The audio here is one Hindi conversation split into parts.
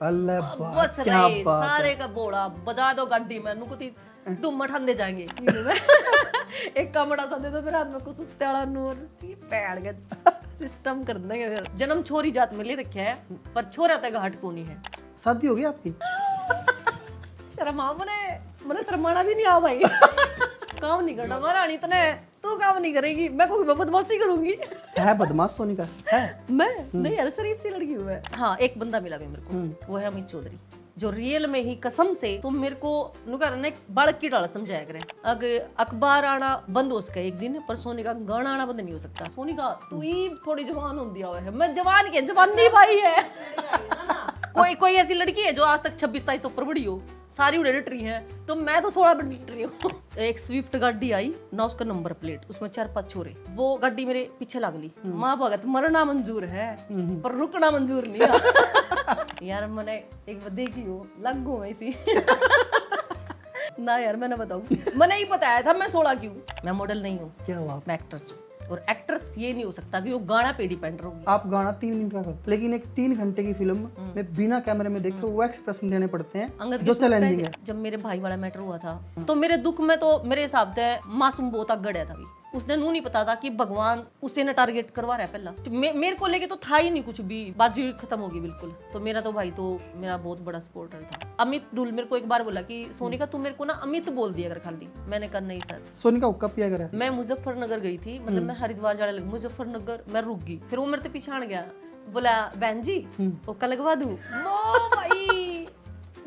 अल्लाह बस क्या रहे बात सारे का बोड़ा बजा दो गाड़ी में नुकती तुम ठंडे जाएंगे एक कमड़ा सा दे दो फिर हाथ में कुछ तेड़ा नूर पैड़ के सिस्टम कर देंगे फिर जन्म छोरी जात में ले रखा है पर छोरा तक घाट को नहीं है। शादी हो गई आपकी? शर्म आ मने शर्माना भी नहीं आ भाई काम नहीं करना महारानी इतने तू काम नहीं करेगी मैं कोई बदमाशी करूंगी। है बदमाश सोनिका है? मैं नहीं यार शरीफ सी लड़की हूँ मैं। हाँ एक बंदा मिला भी मेरे को वो है अमित चौधरी जो रियल में ही कसम से तुम मेरे को नुकर ने बालक की डाला समझाया करे। अगर अखबार आना बंद हो सके एक दिन पर सोनिका गाना आना बंद नहीं हो सकता। सोनिका तू ही थोड़ी जवान होती है मैं जवान के जवानी भाई है कोई ऐसी लड़की है जो आज तक 26-27 ऊपर बढ़ी हो सारी उड़ेटरी हैं तो मैं तो 16 बढ़ी हूँ। एक स्विफ्ट गाड़ी आई ना उसका नंबर प्लेट उसमें 4-5 छोरे वो गाड़ी मेरे पीछे लग ली। माँ भगत मरना मंजूर है पर रुकना मंजूर नहीं है यार मैंने एक देखी हो लगू मैं इसी ना यार मैंने बताऊँ मैंने ही बताया था मैं 16 की हूँ। मैं मॉडल नहीं हूँ क्या हुआ? मैं एक्ट्रेस हूँ और एक्ट्रेस ये नहीं हो सकता कि वो गाना पे डिपेंड रहोगी। आप गाना 3 मिनट का करते लेकिन एक 3 घंटे की फिल्म में बिना कैमरे में देखे वो एक्सप्रेशन देने पड़ते हैं जो चैलेंजिंग है। जब मेरे भाई वाला मैटर हुआ था तो मेरे दुख में तो मेरे हिसाब से मासूम बहुत अगड़िया था भी उसने नू नहीं पता था कि भगवान उसे न टारगेट करवा रहा है पहला मेरे को लेके तो था ही नहीं कुछ भी बाजी खत्म होगी बिल्कुल। तो मेरा तो भाई तो मेरा बहुत बड़ा सपोर्टर था। अमित डुल मेरे को एक बार बोला कि सोनिका तू मेरे को ना अमित बोल दिया कर खाली। मैंने कहा नहीं सर। सोनिका हुक्का पिया करे? मैं मुजफ्फरनगर गई थी मतलब मैं हरिद्वार जाने लगी मुजफ्फरनगर मैं रुक गई फिर वो मेरे से पीछे गया बोला बहन जी हुक्का लगवा दूं। नो भाई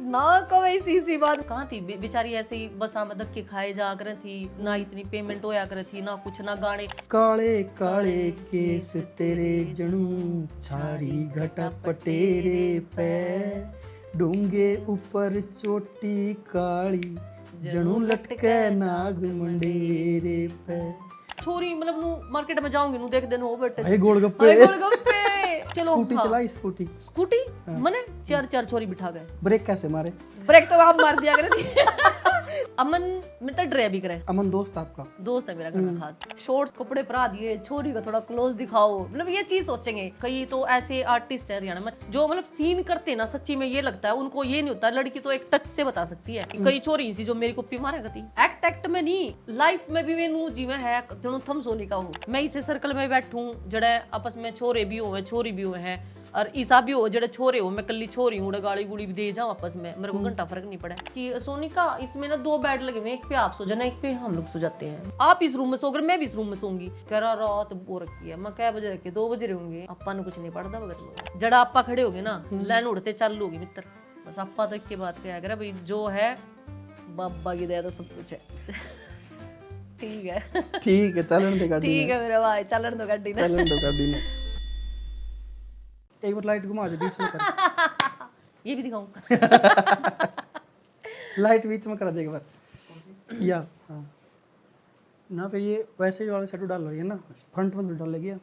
ना कभी सी बात कहाँ थी बेचारी ऐसे ही बस में धक्के खाए जा कर थी ना इतनी पेमेंट होया कर थी ना कुछ ना गाने। काले काले केस तेरे जणू छारी घटा पटेरे पे डूंगे ऊपर चोटी काली जणू लटके नाग मंडेरे पे। छोरी मतलब नू मार्केट में जाऊंगी नू देख देनो बेटे भाई गोलगप्पे चलो स्कूटी हाँ। चलाई स्कूटी मने चार छोरी बिठा गए। ब्रेक कैसे मारे? ब्रेक तो आप मार दिया करे अमन मेरे तो ड्राइव भी करे। अमन दोस्त आपका? दोस्त है मेरा घर खास। शॉर्ट्स कपड़े पहना दिए छोरी का थोड़ा क्लोज दिखाओ मतलब ये चीज सोचेंगे। कई तो ऐसे आर्टिस्ट है हरियाणा में जो मतलब सीन करते ना सच्ची में ये लगता है उनको ये नहीं होता लड़की तो एक टच से बता सकती है। कई छोरी सी जो मेरी कुप्पी मारे गती एक्ट में नहीं लाइफ में भी मैं जीवे है तेणु थम सोनिका हूँ। मैं इसे सर्कल में बैठूं जड़े आपस में छोरे भी हुए छोरी भी हुए हैं और ईसा भी हो जड़े छोरे हो मैं कल्ली छोरी हूँ गाली गुड़ी भी दे जाऊँ आपस में मेरे को घंटा फर्क नहीं पड़ा कि सोनिका इसमें ना 2 बेड लगे हुए एक पे आप सो जाना एक पे हम लोग सो जाते हैं। आप इस रूम में सोकर मैं भी इस रूम में सोऊंगी। कह रहा रात वो रखी है मैं क्या बजे रखे 2 बजे रहूंगे आपा ने कुछ नहीं पड़ता बगैर जड़ा आपा खड़े होगे ना लाइन उड़ते चालू होगी मित्र बस आपा तो एक बात क्या करे भाई जो है बाबा की दया तो सब कुछ है। ठीक है चलन दे गाड़ी ठीक है मेरे भाई चलन दो गाड़ी ने चलन दो गाड़ी ने। एक बार लाइट घुमा दे बीच में कर ये भी दिखाऊं लाइट बीच में करा दे एक बार या हाँ ना फिर ये वैसे ही वाला सेट डाल लो ये ना फ्रंट में डाल लेगी।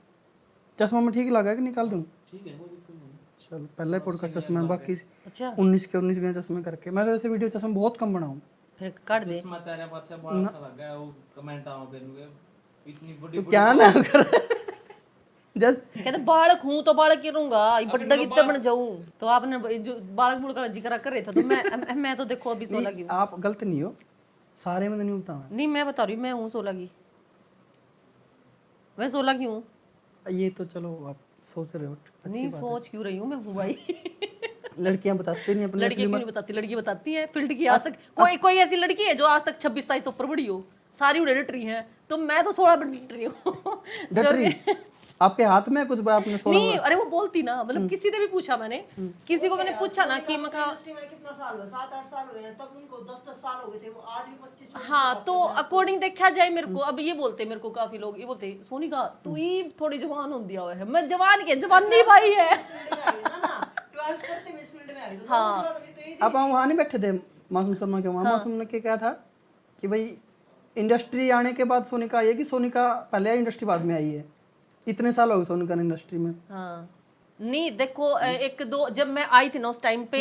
चश्मा में ठीक लगा कि निकाल दूं? ठीक है कोई दिक्कत नहीं। चल पहले पोड का चश्मा बाकी 19 के 19 बिना चश्मे करके मैं वैसे वीडियो चश्मा बहुत कम बनाऊं फिर काट दे चश्मा तेरे पास से बड़ा सा लग गया वो कमेंट आओ फिर इतनी बड़ी तो क्या ना कर कहते बालक हूँ तो बालक ही रहूंगा बड्डा कितना बन जाऊं तो आपने जो बालक बुड़ का जिक्र कर रहे थे तो मैं तो देखो अभी 16 की हूँ। आप गलत नहीं हो सारे में नहीं बता नहीं मैं बता रही हूँ मैं हूँ 16 की मैं 16 की हूँ। ये तो चलो आप सोच रहे हो नहीं सोच क्यों रही हूँ मैं हूँ भाई लड़कियां बताती नहीं अपने लड़कियां क्यों नहीं बताती लड़की बताती है फील्ड की आज तक कोई ऐसी लड़की है जो आज तक 26-27 ऊपर बढ़ी हो सारी उड़ेटरी हैं तो मैं तो 16 बढ़ी हूँ। आपके हाथ में कुछ आपने 16 नहीं अरे वो बोलती ना मतलब किसी ने भी पूछा मैंने किसी को मैंने पूछा ना कि मैं कितना साल हुआ 7-8 साल हुए हैं तब उनको 10-10 साल हो गए थे वो आज भी 25 हाँ तो अकॉर्डिंग देखा जाए मेरे को अब ये बोलते मेरे को काफी लोग ये बोलते सोनिका तू ही थोड़ी जवान हो दिया है मैं जवान के जवानी भाई है। हाँ आप वहाँ नहीं बैठे थे मासूम शर्मा के वहाँ मासूम ने क्या था कि भाई इंडस्ट्री आने के बाद सोनिका आई है कि सोनिका पहले इंडस्ट्री बाद में आई है इतने साल हो गए सोनिका ने इंडस्ट्री में। हाँ नहीं देखो एक दो जब मैं आई थी ना उस टाइम पे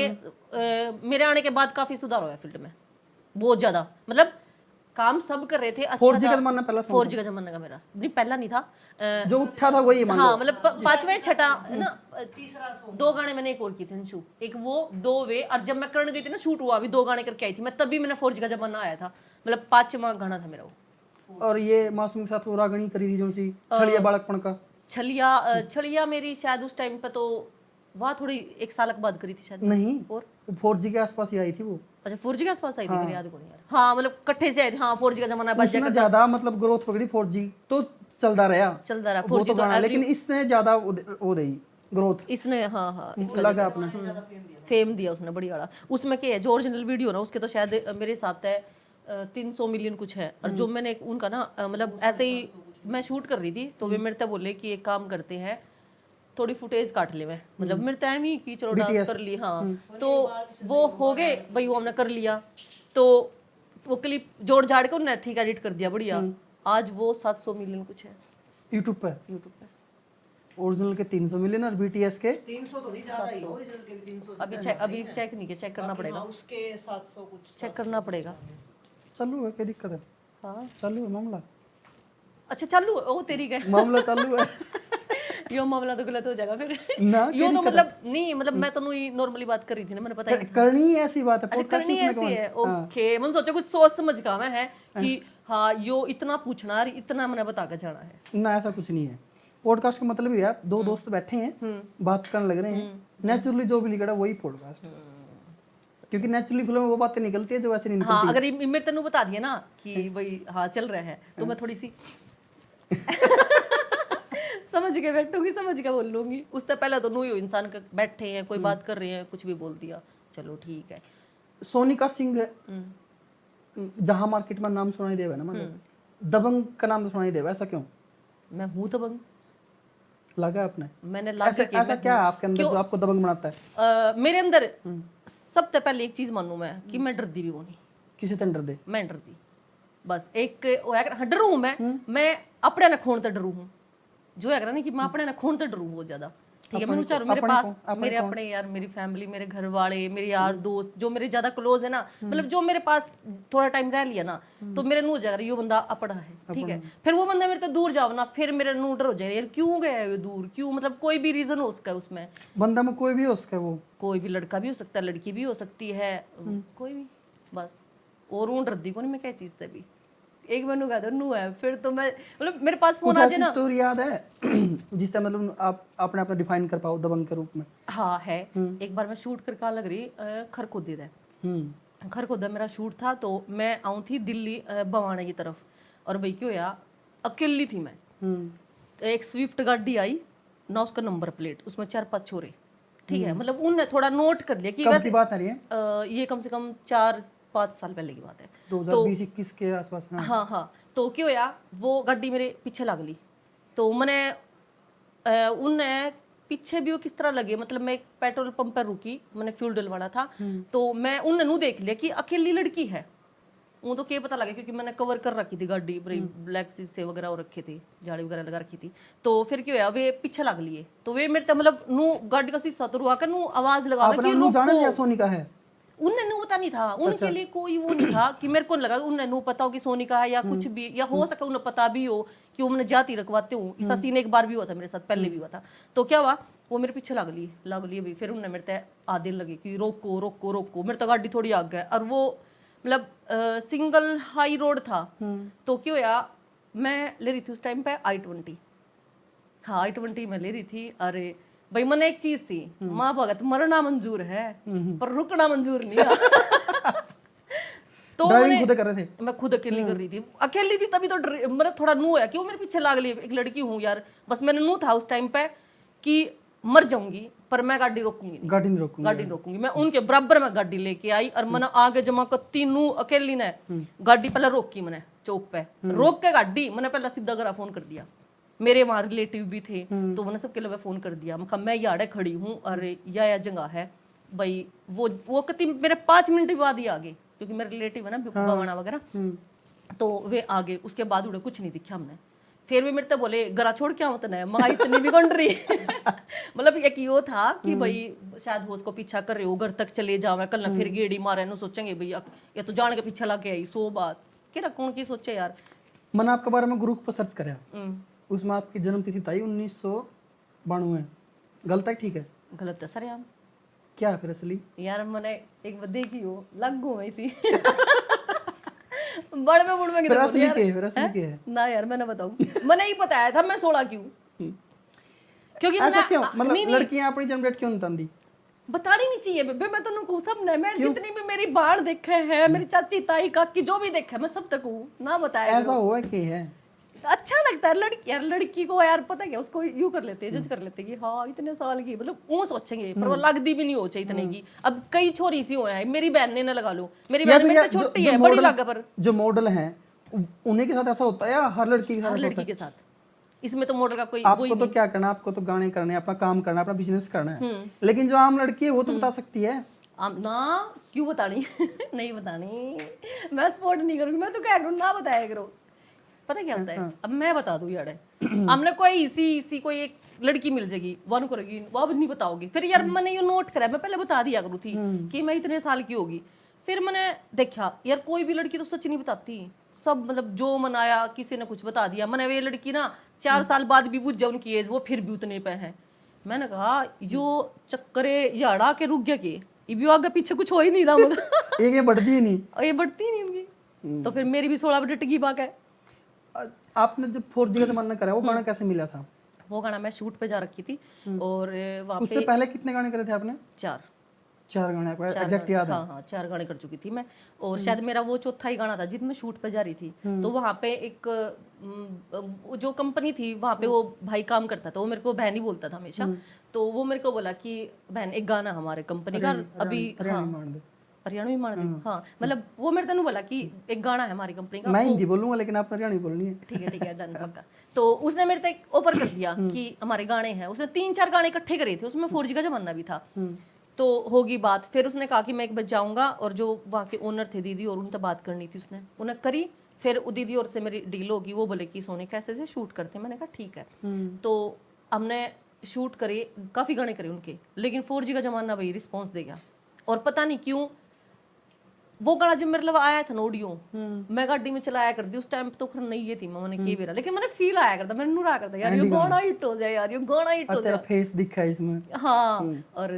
मेरे आने के बाद काफी सुधार हुआ फील्ड में बहुत ज्यादा मतलब काम सब कर रहे थे। अच्छा 4G का जमाना पहला फोन 4G का जमाना का मेरा नहीं, पहला नहीं था। जो उठा था वही मान लो। हाँ मतलब पांचवा छठा ना, तीसरा सॉन्ग 2 गाने मैंने एक और किए थे शूट, एक वो 2 वे, और जब मैं करण गई थी ना शूट हुआ अभी 2 गाने करके आई थी मैं, तभी मैंने 4G का जमाना आया था, मतलब 5वां गाना था मेरा वो। और ये मासूम के साथ वो रागणी करी थी जो सी छलिया बालकपन का। छलिया मेरी शायद उस टाइम पे तो वहाँ थोड़ी 1 साल के बाद करी थी शायद। नहीं, और 4G के आसपास ही आई थी वो। अच्छा 4G के आसपास आई थी, मेरे याद को नहीं यार। हाँ मतलब इकट्ठे से आई थी। हाँ 4G का जमाना बच उसने ज्यादा मतलब ग्रोथ पकड़ी, 4G तो चलता रहा रहा वो 4G तो गाना, लेकिन इसने ज्यादा वो दी ग्रोथ इसने। हाँ लगा अपने। फेम दिया उसने बढ़िया वाला। उसमें क्या है जो ओरिजिनल वीडियो ना उसके तो शायद मेरे हिसाब से 300 मिलियन कुछ है, और जो मैंने उनका ना मतलब ऐसे ही मैं शूट कर रही थी तो वे मेरे से बोले कि एक काम करते हैं थोड़ी फुटेज काट ले, मैं मतलब मेरे टाइम ही कि चलो डांस कर ली। हाँ तो वो हो गए भाई, वो हमने कर लिया, तो वो क्लिप जोड़ जाड़ के उन्होंने ठीक एडिट कर दिया बढ़िया। आज वो 700 मिलियन कुछ है यूट्यूब पे। ओरिजिनल के 300 मिलियन और BTS के 300 तो नहीं ज्यादा ही, ओरिजिनल के भी 300 अभी चेक नहीं किया, चेक करना पड़ेगा, उसके 700 कुछ चेक करना पड़ेगा। चालू है, क्या दिक्कत है? हाँ चालू है मामला, अच्छा चालू ओ तेरी गए मामला चालू है। यो मामला तो गलत हो जाएगा फिर ना यो तो मतलब नहीं, मतलब मैं तो नॉर्मली बात कर रही थी ना, मैंने पता ही नहीं। करनी ही ऐसी बात है, अच्छा पॉडकास्ट करनी उसमें ऐसी कौन है, ओके। मैंने सोचा कुछ सोच समझ का मैं है कि हाँ यो इतना पूछना और इतना मैंने बता के जाना है ना, ऐसा कुछ नहीं है। पॉडकास्ट का मतलब ही है दो दोस्त बैठे हैं बात करने लग रहे हैं, नेचुरली जो भी निकला वही पॉडकास्ट। क्योंकि नेचुरली फिल्म में वो बातें निकलती है जो वैसे नहीं हाँ अगर मेरे तेनू बता दिया ना कि भाई हाँ चल रहा है तो मैं थोड़ी सी समझ के बैठूंगी, समझ के बोल लूंगी। उससे पहले तो नू इंसान का बैठे हैं कोई बात कर रहे हैं कुछ भी बोल दिया चलो ठीक है। सोनिका सिंह जहां मार्केट में नाम सुनाई देवा है ना, मतलब दबंग का नाम तो सुनाई देवा, ऐसा क्यों मैं हूँ दबंग, लगा है आपने? मैंने ऐसा क्या है आपके अंदर जो आपको दबंग बनाता है? मेरे अंदर सबसे पहले एक चीज मानू मैं कि मैं डरती भी नहीं, किसी तरह डर दे मैं डरती बस एक डरू हूं मैं अपने ना खोण ते डरू हूं, जो है ना कि मैं अपने ना खोण ते डरू बहुत ज्यादा। ठीक है मैं चारू मेरे पास मेरे अपने यार मेरी फैमिली मेरे घर वाले मेरे यार दोस्त जो मेरे ज्यादा क्लोज है ना, मतलब जो मेरे पास थोड़ा टाइम रह लिया ना तो मेरे नू हो जाएगा ये बंदा अपना है, ठीक है। फिर वो बंदा मेरे से दूर जाओ ना फिर मेरे नू डर हो जाएगा यार क्यों गया है दूर, क्यों, मतलब कोई भी रीजन हो उसका, उसमें बंदा में कोई भी हो उसका, वो कोई भी लड़का भी हो सकता है लड़की भी हो सकती है कोई भी, बस और ऊँ डरती को नहीं मैं क्या चीज से भी। एक बार नु कहते नू है फिर तो मैं मतलब मेरे पास फोन आ जाए ना। स्टोरी याद है जिस तरह मतलब आप अपने आप डिफाइन कर पाओ दबंग के रूप में? हाँ है। एक बार मैं शूट करके आ लग रही खरखोदे है, खरखोदा मेरा शूट था तो मैं आऊँ थी दिल्ली बवाना की तरफ, और भाई क्यों यार अकेली थी मैं, एक स्विफ्ट गाड़ी आई ना उसका नंबर प्लेट उसमें 4-5 छोरे, ठीक है, मतलब उनने थोड़ा नोट कर लिया कि कब की बात आ रही है? ये कम से कम 4-5 साल पहले की बात है, 2020-21 के आसपास। हाँ तो क्यों यार वो गाड़ी मेरे पीछे लग ली तो मैंने उनने पीछे भी वो किस तरह लगे, मतलब मैं एक पेट्रोल पंप पर रुकी मैंने फ्यूल डलवाना था तो मैं उनने नू देख लिया कि अकेली लड़की है, वो तो क्या पता लगा क्योंकि मैंने कवर कर रखी थी गाड़ी, ब्लैक शीशे वगैरह हो रखे थे, जाली वगैरह लगा रखी थी, तो फिर क्या हुआ वे पीछे लग लिए तो वे मेरे मतलब नू गाड़ी का शीशा तो रुआ कर नू आवाज लगा कि रुको, सोनिका है उन्हें नू पता नहीं था, उनके लिए कोई वो नहीं था कि मेरे को लगा उन्हें नू पता हो कि सोनिका है या कुछ भी, या हो सका उन्हें पता भी हो कि वो मैंने जाति रखवाते हूँ। इसका सीन एक बार भी हुआ था मेरे साथ, पहले भी हुआ था। तो क्या हुआ वो मेरे पीछे लग ली भी, फिर उन्हें मेरे ते आधे लगे कि रोको रोको रोको, मेरे तो गाड़ी थोड़ी आग गए, और वो मतलब सिंगल हाई रोड था तो क्यों हुआ मैं ले रही थी उस टाइम पे i20, हाँ i20 मैं ले रही थी। अरे भाई मन एक चीज थी माँ भगत मरना मंजूर है पर रुकना मंजूर नहीं है तो ड्राइविंग खुद कर रहे थे, मैं खुद अकेली कर रही थी, अकेली थी तभी तो मतलब थोड़ा नू है क्यों मेरे पीछे लाग ली, एक लड़की हूँ यार, बस मैंने नू था उस टाइम पे कि मर जाऊंगी पर मैं गाड़ी रोकूंगी नहीं, गाड़ी नहीं रोकूंगी। मैं उनके बराबर में गाड़ी लेके आई और मैंने आगे जमा कत्ती नू अकेली ने गाड़ी पहले रोकी, मैंने चौक पे रोक के गाड़ी मैंने पहले सीधा घर फोन कर दिया, मेरे वहाँ रिलेटिव भी थे तो मैंने सबके लिए फोन कर दिया, मैं यार खड़ी हूँ और या जगह है भाई, वो कति मेरे 5 मिनट बाद ही आ गए क्योंकि मेरे रिलेटिव है ना बवाना वगैरह, तो वे आ गए। उसके बाद उन्हें कुछ नहीं दिखा हमने, फिर वे मेरे तो बोले गरा छोड़ क्या होता है माँ इतनी भी गंड रही मतलब एक यो था कि भाई शायद वो उसको पीछा कर रहे हो घर तक चले जाओ कल ना फिर गेड़ी मारे ना सोचेंगे भैया ये तो जान के पीछे लग आई 100 बात कि कौन की सोचे यार। मैंने आपके बारे में ग्रुप पर सर्च करा, हम्म, उसमें आपकी जन्म तिथि था 1992। गलत है ठीक है? गलत है सर यार। क्या है फिर असली? यार मैंने एक बार देखी हो लगू में इसी बड़ में बुड़ में फिर गिरा असली यार। के है, फिर असली हैं? के है। ना यार मैंने बताऊं, मैंने ही बताया था मैं 16 क्यों, क्योंकि ऐसा मैंने क्यों? मतलब नहीं, नहीं, लड़कियां अपनी जन्म डेट क्यों नहीं बताती? बतानी नहीं चाहिए बेबे। मैं तो कहूँ सब ने, मैं जितनी भी मेरी बाढ़ देखे हैं, मेरी चाची ताई काकी जो भी देखे मैं सब तक हूँ ना बताया ऐसा हुआ कि है? अच्छा लगता है। लड़की यार, लड़की को यार पता क्या उसको यूं कर लेते हैं, जज कर लेते हैं कि हाँ इतने साल की, मतलब वो सोचेंगे पर वो लगती भी नहीं हो चाहिए इतने की। अब कई छोरी सी हुए हैं, मेरी बहन ने ना लगा लो, मेरी या बहन फिर मेरे से छोटी है, बड़ी लगा पर जो मॉडल हैं उन्हीं के साथ ऐसा होता है या हर लड़की के साथ हर ऐसा होता लड़की है? के साथ। इसमें तो मॉडल का कोई आपको तो क्या करना है, आपको तो गाने करने हैं, अपना काम करना है, अपना बिजनेस करना है, लेकिन जो आम लड़की है वो तो बता सकती है। ना क्यों बतानी नहीं बतानी, मैं सपोर्ट नहीं करूंगी, मैं तो क्या करूँ ना बताया करो। पता क्या होता है, अब मैं बता दूं यार, हमने कोई इसी कोई एक लड़की मिल जाएगी, वन करेगी, वो अब नहीं बताओगी, फिर यार मैंने ये नोट करा, मैं पहले बता दिया करूँ थी कि मैं इतने साल की होगी। फिर मैंने देखा यार कोई भी लड़की तो सच नहीं बताती, सब मतलब जो मनाया किसी ने कुछ बता दिया। मैंने ये लड़की ना 4 साल बाद भी पूछ जाओ उनकी एज, वो फिर भी उतने पे है। मैंने कहा यो चक्करे याड़ा के रुक गया के, ये भी आगे पीछे कुछ हो ही नहीं रहा मतलब एक ये बढ़ती ही नहीं। और ये बढ़ती ही नहीं उनकी, तो फिर मेरी भी 16 डट की बात है। आपने जब 4G का जमाना करा वो गाना कैसे मिला था? वो गाना मैं शूट पे जा रखी थी और वहाँ उससे पे पहले कितने गाने करे थे आपने? 4 गाने आपको एग्जैक्ट याद है? हाँ हाँ 4 गाने कर चुकी थी मैं, और शायद मेरा वो चौथा ही गाना था जिसमें शूट पे जा रही थी। तो वहाँ पे एक जो कंपनी थी वहाँ पे वो भाई काम करता था, वो मेरे को बहन ही बोलता था हमेशा। तो वो मेरे को बोला कि बहन एक गाना हमारे कंपनी का अभी, हाँ हरियाणवी मान दे, हाँ मतलब वो मेरे तनु बोला कि एक गाना है हमारी कंपनी का। मैं हिंदी बोलूंगा लेकिन आप हरियाणवी बोलनी है। ठीक है डन पक्का। तो उसने मेरे तक ऑफर कर दिया कि हमारे गाने हैं, उसने 3-4 गाने इकट्ठे करे थे, उसमें 4G का जमाना भी था। तो होगी बात, फिर उसने कहा कि मैं एक बार जाऊंगा, और जो वहाँ के ओनर थे दीदी और उनसे बात करनी थी, उसने उन्हें करी। फिर दीदी और से मेरी डील होगी, वो बोले कि सोने कैसे से शूट करते हैं, मैंने कहा ठीक है। तो हमने शूट करे, काफी गाने करे उनके, लेकिन 4G का जमाना भाई रिस्पॉन्स दे गया, और पता नहीं क्यों वो गाना जब मेरे लिए आया था ना ऑडियो, मैं गाड़ी में चलाया करती उस टाइम पे, तो खैर नहीं ये थी मैंने के बेरा, लेकिन मैंने फील आया करता, मैंने नूर आया करता यार ये गाना हिट हो जाए, यार ये गाना हिट हो तेरा जाए। फेस दिखा है इसमें। हाँ और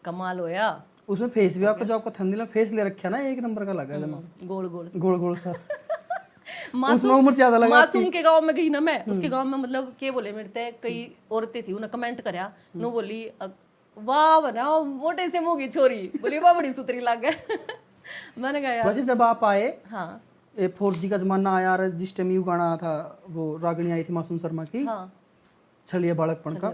कमाल होया, उसमें फेस भी आपका, जो आपका थंबनेल फेस ले रखा ना, एक नंबर का लगा है जमा, गोल गोल गोल गोल सा। उसमें उम्र ज्यादा लगा। मासूम के गांव में गई ना मैं, उसके गांव में मतलब के बोले मेरे ते कई औरतें थी, उन्हें कमेंट करया, नो बोली वाह बना मोटे से मुंह की छोरी, बोली वाह बड़ी सुतरी लग गए। मैंने कहा यार वैसे जब आप आए, हाँ 4G का जमाना आया, और जिस टाइम यू गाना था वो रागनी आई थी मासूम शर्मा की, हाँ छलिए बालकपन का,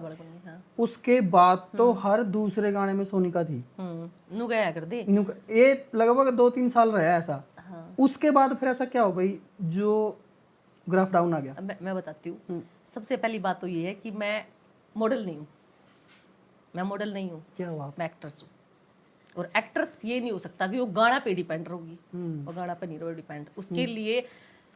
हाँ उसके बाद तो हर दूसरे गाने में सोनिका थी। नु गया कर दे। ये लगभग 2-3 साल रहा ऐसा। हाँ। उसके बाद फिर ऐसा क्या हो भाई जो ग्राफ डाउन आ गया? अब मैं बताती हूँ। सबसे पहली बात तो ये है कि मैं मॉडल नहीं हूँ, मैं मॉडल नहीं हूँ, क्या हुआ? मैं एक्ट्रेस हूँ, और एक्ट्रेस ये नहीं हो सकता कि वो गाना पे डिपेंड रहोगी, वो गाना पे नहीं रहो डिपेंड। उसके लिए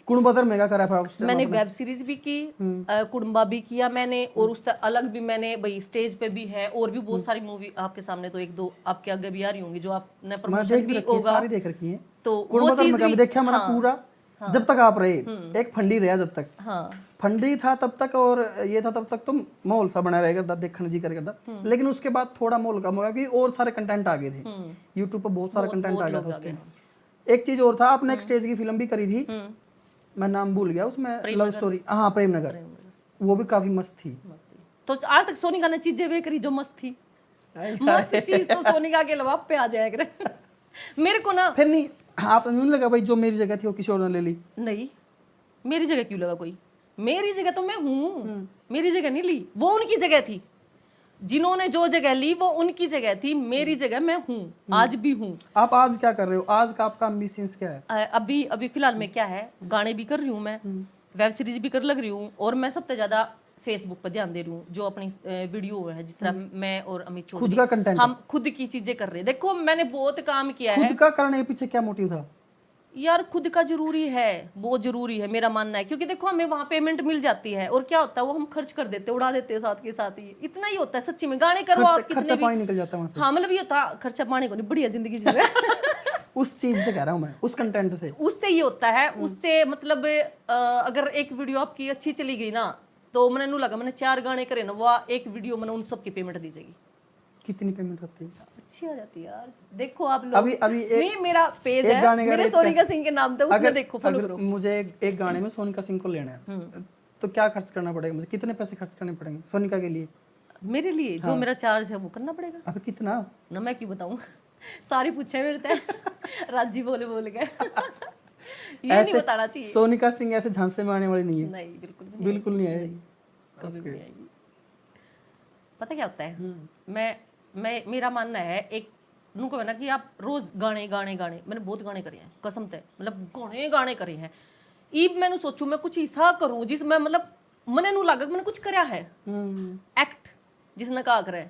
कुणबदर मेगा करा था उस टाइम? मैंने वेब सीरीज भी की, कुड़म्बा भी किया मैंने, और उससे अलग भी मैंने भाई स्टेज पे भी है, और भी बहुत सारी मूवी आपके सामने तो 1-2 आपके आगे भी आ रही होंगी जो आपने मैं प्रमोशन देख भी भी रखी है, होगा। सारी देख रखी है। तो वो कुणबदर चीज मेगा भी भी देखा मैंने पूरा, जब तक आप रहे, एक फंडी रहा जब तक, हाँ फंडी था तब तक, और ये था तब तक, तो माहौल सा बना रहेगा, देखने जी करेगा। लेकिन उसके बाद थोड़ा माहौल कम हो गया, क्योंकि और सारे कंटेंट आ गए थे, यूट्यूब पर बहुत सारा कंटेंट आ गया था उस टाइम। एक चीज और था, आपने एक स्टेज की फिल्म भी करी थी, मैं नाम भूल गया, उसमें लव स्टोरी, हाँ प्रेम नगर, वो भी काफी मस्त थी। तो आज तक सोनिका ने चीजें वे करी जो मस्त थी, मस्त चीज तो सोनिका के अलावा पे आ जाया करे। मेरे को ना फिर नहीं, आप नहीं लगा भाई जो मेरी जगह थी वो किसी और ने ले ली? नहीं, मेरी जगह क्यों लगा कोई, मेरी जगह तो मैं हूँ, मेरी जगह नहीं ली, वो उनकी जगह थी, जिन्होंने जो जगह ली वो उनकी जगह थी, मेरी जगह मैं हूँ, आज भी हूँ। आप आज क्या कर रहे हो? आज का आपका एम्बिशंस क्या है? अभी अभी फिलहाल में क्या है, गाने भी कर रही हूँ मैं, वेब सीरीज भी कर लग रही हूँ, और मैं सबसे ज्यादा फेसबुक पर ध्यान दे रही हूँ, जो अपनी वीडियो है, जिस तरह मैं और अमित चौधरी खुद का कंटेंट, हम खुद की चीजें कर रहे हैं। देखो मैंने बहुत काम किया है, खुद का करने के पीछे क्या मोटिव था? यार खुद का जरूरी है, बहुत जरूरी है मेरा मानना है, क्योंकि देखो हमें वहाँ पेमेंट मिल जाती है, और क्या होता है वो हम खर्च कर देते हैं, उड़ा देते हैं साथ के साथ ही, इतना ही होता है सच्ची में। गाने करो आप कितने खर्चा भी, पानी निकल जाता है वहां से। हाँ मतलब ये होता खर्चा पानी को नहीं, बढ़िया जिंदगी जी रहे उस चीज से कह रहा हूँ मैं, उस कंटेंट से। उससे ये होता है, उससे मतलब अगर एक वीडियो आपकी अच्छी चली गई ना, तो मैंने नू लगा मैंने 4 गाने करे ना, वो एक वीडियो मैंने उन सब की पेमेंट दी जाएगी। कितनी पेमेंट होती है? अच्छी आ जाती है यार, देखो आप लोग। अभी नहीं, मेरा पेज एक है, गाने का मेरे रेट सोनिका सिंह के नाम पे, उसमें अगर देखो, फॉलो अगर करो। मुझे एक गाने में सोनिका सिंह को लेना है, तो क्या खर्च करना पड़ेगा मुझे? कितने पैसे खर्च करने पड़ेंगे सोनिका के लिए? मेरे लिए जो मेरा चार्ज है वो करना पड़ेगा अबे कितना? ना, मैं क्यों बताऊं। सारी पूछे मेरे से। राजी बोले बोल गए। ये नहीं बताना चाहिए। सोनिका सिंह ऐसे झांसे में आने वाली नहीं है। नहीं, बिल्कुल भी बिल्कुल नहीं आएगी। कभी भी नहीं आएगी। पता क्या होता है, मैं मेरा मानना है, एक उनको है ना कि आप रोज गाने गाने गाने, मैंने बहुत गाने करे हैं कसम से, मतलब गाने करे हैं। ईब मैंने सोचू मैं कुछ ऐसा करूं जिसमें मतलब मने नू लगा मैंने कुछ करया है। एक्ट जिसने कहा करे,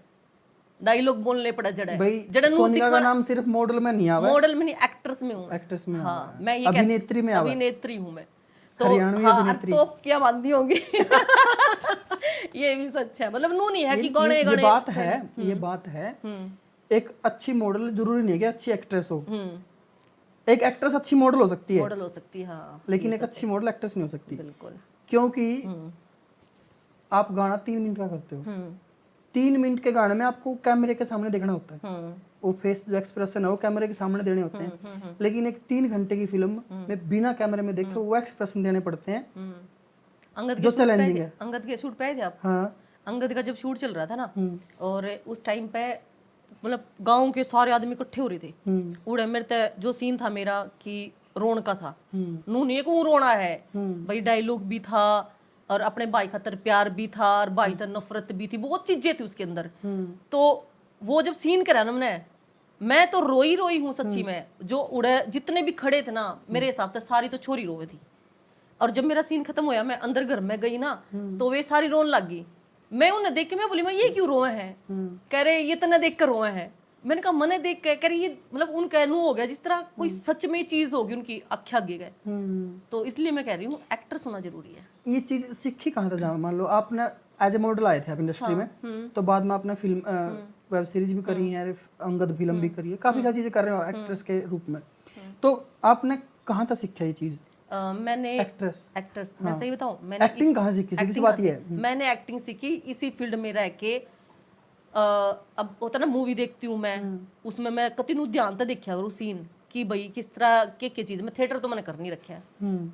डायलॉग बोलने पड़ा जड़ा भाई जड़ा नू सोनिका का नाम सिर्फ मॉडल में नहीं आवा, मॉडल में नहीं, एक्ट्रेस में हूँ। एक्ट्रेस में हाँ, आवा है। मैं ये अभिनेत्री में आवा है। अभिनेत्री हूँ मैं तो। हरियाणवी हाँ, अभिनेत्री। तो क्या मानती होंगी। ये भी सच है, मतलब नू नहीं है कि गाने ये गाने। बात है, ये बात है। एक अच्छी मॉडल जरूरी नहीं है कि अच्छी एक्ट्रेस हो। एक एक्ट्रेस अच्छी मॉडल हो सकती है, मॉडल हो सकती है, हाँ, लेकिन एक अच्छी मॉडल एक्ट्रेस नहीं हो सकती। बिल्कुल। क्योंकि आप गाना 3 मिनट का करते हो, 3 मिनट के गाने में आपको कैमरे के सामने देखना होता है, वो फेस जो एक्सप्रेशन है वो कैमरे के सामने देने होते हैं। लेकिन एक 3 घंटे की फिल्म में बिना कैमरे में देखे वो एक्सप्रेशन देने पड़ते हैं, अंगद जो चैलेंजिंग है। अंगद के शूट पे आए थे आप? हाँ, अंगद का जब शूट चल रहा था ना, और उस टाइम पे मतलब गांव के सारे आदमी इकट्ठे हो रहे थे। उड़े मेरे ते जो सीन था मेरा कि रोन का था, नू नहीं को रोना है भाई, डायलॉग भी था और अपने भाई खातर प्यार भी था और भाई तर नफरत भी थी, बहुत चीजें थी उसके अंदर। तो वो जब सीन करा ना मैंने, मैं तो रोई रोई हूँ सच्ची में। जो उड़े जितने भी खड़े थे ना, मेरे हिसाब से सारी तो छोरी रोवे थी। और जब मेरा सीन खत्म होया, मैं अंदर घर में गई ना, तो वे सारी रोन लग गई। मैं उन्हें देख के मैं बोली मैं ये क्यों रोए हैं? कह रहे ये तना देख कर रोए हैं। मैंने कहा मने देख के, कह रही ये मतलब उनका नू हो गया जिस तरह कोई सच में चीज होगी उनकी आँखें आगे गए। तो इसलिए मैं कह रही हूँ एक्ट्रेस होना जरूरी है। ये चीज सीखी कहाँ था? जहाँ मान लो आपने एज ए मॉडल आए थे आप इंडस्ट्री में, तो बाद में आपने फिल्म वेब सीरीज भी करी है, अंगद फिल्म भी करी है, काफी सारी चीजें कर रहे हो एक्ट्रेस के रूप में। तो आपने कहाँ तक सीखा ये चीज? मैंने एक्ट्रेस मैं सही बताऊं, मैंने एक्टिंग कहाँ सीखी? सीधी सी बात ये है। मैंने एक्टिंग सीखी इसी फील्ड में रह के। अब होता ना मूवी देखती हूँ मैं, उसमें मैं कति नु ध्यान तो देखा और सीन कि भाई किस तरह के चीज में। थिएटर तो मैंने कर नहीं रखा है।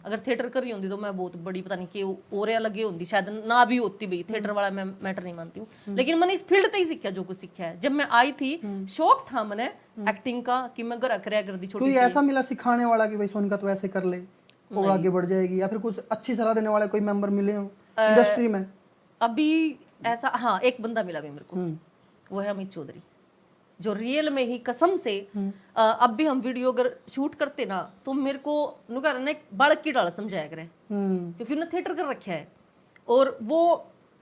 अगर थिएटर कर रही होती तो मैं बहुत बड़ी पता नहीं कि और लगे होती, शायद ना भी होती भाई। थिएटर वाला मैं मैटर नहीं मानती हूँ, लेकिन मैंने इस फील्ड से ही सीखा जो कुछ सीखा है। जब मैं आई थी शौक था मैंने एक्टिंग का कि मैं घर करया कर दी छोटी। कोई ऐसा मिला सिखाने वाला कि भाई सोनिका तो ऐसे कर ले और आगे बढ़ जाएगी, या फिर कुछ अच्छी सलाह देने वाले कोई मेंबर मिले हो इंडस्ट्री में? अभी ऐसा हाँ, एक बंदा मिला भी मेरे को, वो है अमित चौधरी, जो रियल में ही कसम से अब भी हम वीडियो अगर शूट करते ना, तो मेरे को नुका ना एक बालक की डाल समझाया करे, क्योंकि उन्हें थिएटर कर रखा है। और वो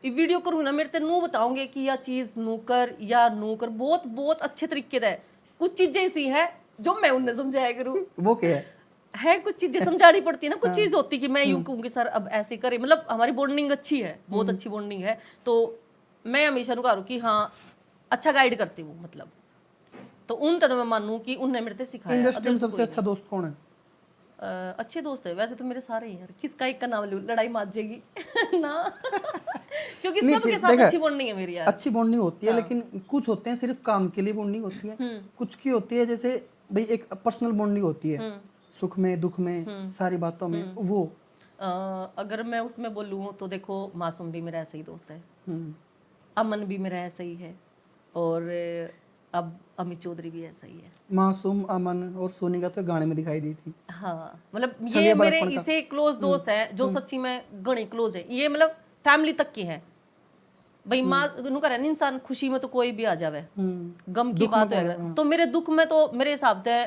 वीडियो करूँ ना, मेरे ते नू बताओगे कि यह चीज नू कर या नू कर, बहुत बहुत अच्छे तरीके से। कुछ चीजें ऐसी है जो मैं उन्हें समझाया करूँ। वो क्या है कुछ चीजें समझानी पड़ती है ना, कुछ चीज होती कि मैं यूं कहूँगी सर अब ऐसे करे। मतलब हमारी बॉन्डिंग अच्छी है, बहुत अच्छी बॉन्डिंग है, तो मैं हमेशा नुकारू कि हाँ अच्छा गाइड करती हूँ। मतलब तो उन तक मैं मानूं कि उनने मेरे से सिखाया। इंडस्ट्री में सबसे अच्छा दोस्त कौन है? अच्छे दोस्त है वैसे तो मेरे सारे ही यार, किसका एक का नाम लूं, लड़ाई मार जाएगी ना। क्योंकि सबके साथ अच्छी बॉन्डिंग है मेरी यार। अच्छी बॉन्डिंग होती है, लेकिन कुछ होते हैं सिर्फ काम के लिए बॉन्डिंग होती है, कुछ की होती है जैसे भाई एक पर्सनल बॉन्डिंग होती है, सुख में दुख में सारी बातों में। वो अगर मैं उसमें बोलूँ तो देखो, मासूम भी मेरा ऐसा ही दोस्त है, अमन भी मेरा ऐसा ही है, और अब अमित चौधरी भी ऐसा ही है। मासूम, अमन और सोनिका तो गाने में दिखाई दी थी। हाँ, मतलब ये मेरे इसे क्लोज दोस्त है जो सच्ची में गणे क्लोज है। ये मतलब फैमिली तक की है भाई। माँ नु करे इंसान खुशी में तो कोई भी आ जावे, गम की बात है तो मेरे दुख में तो मेरे हिसाब से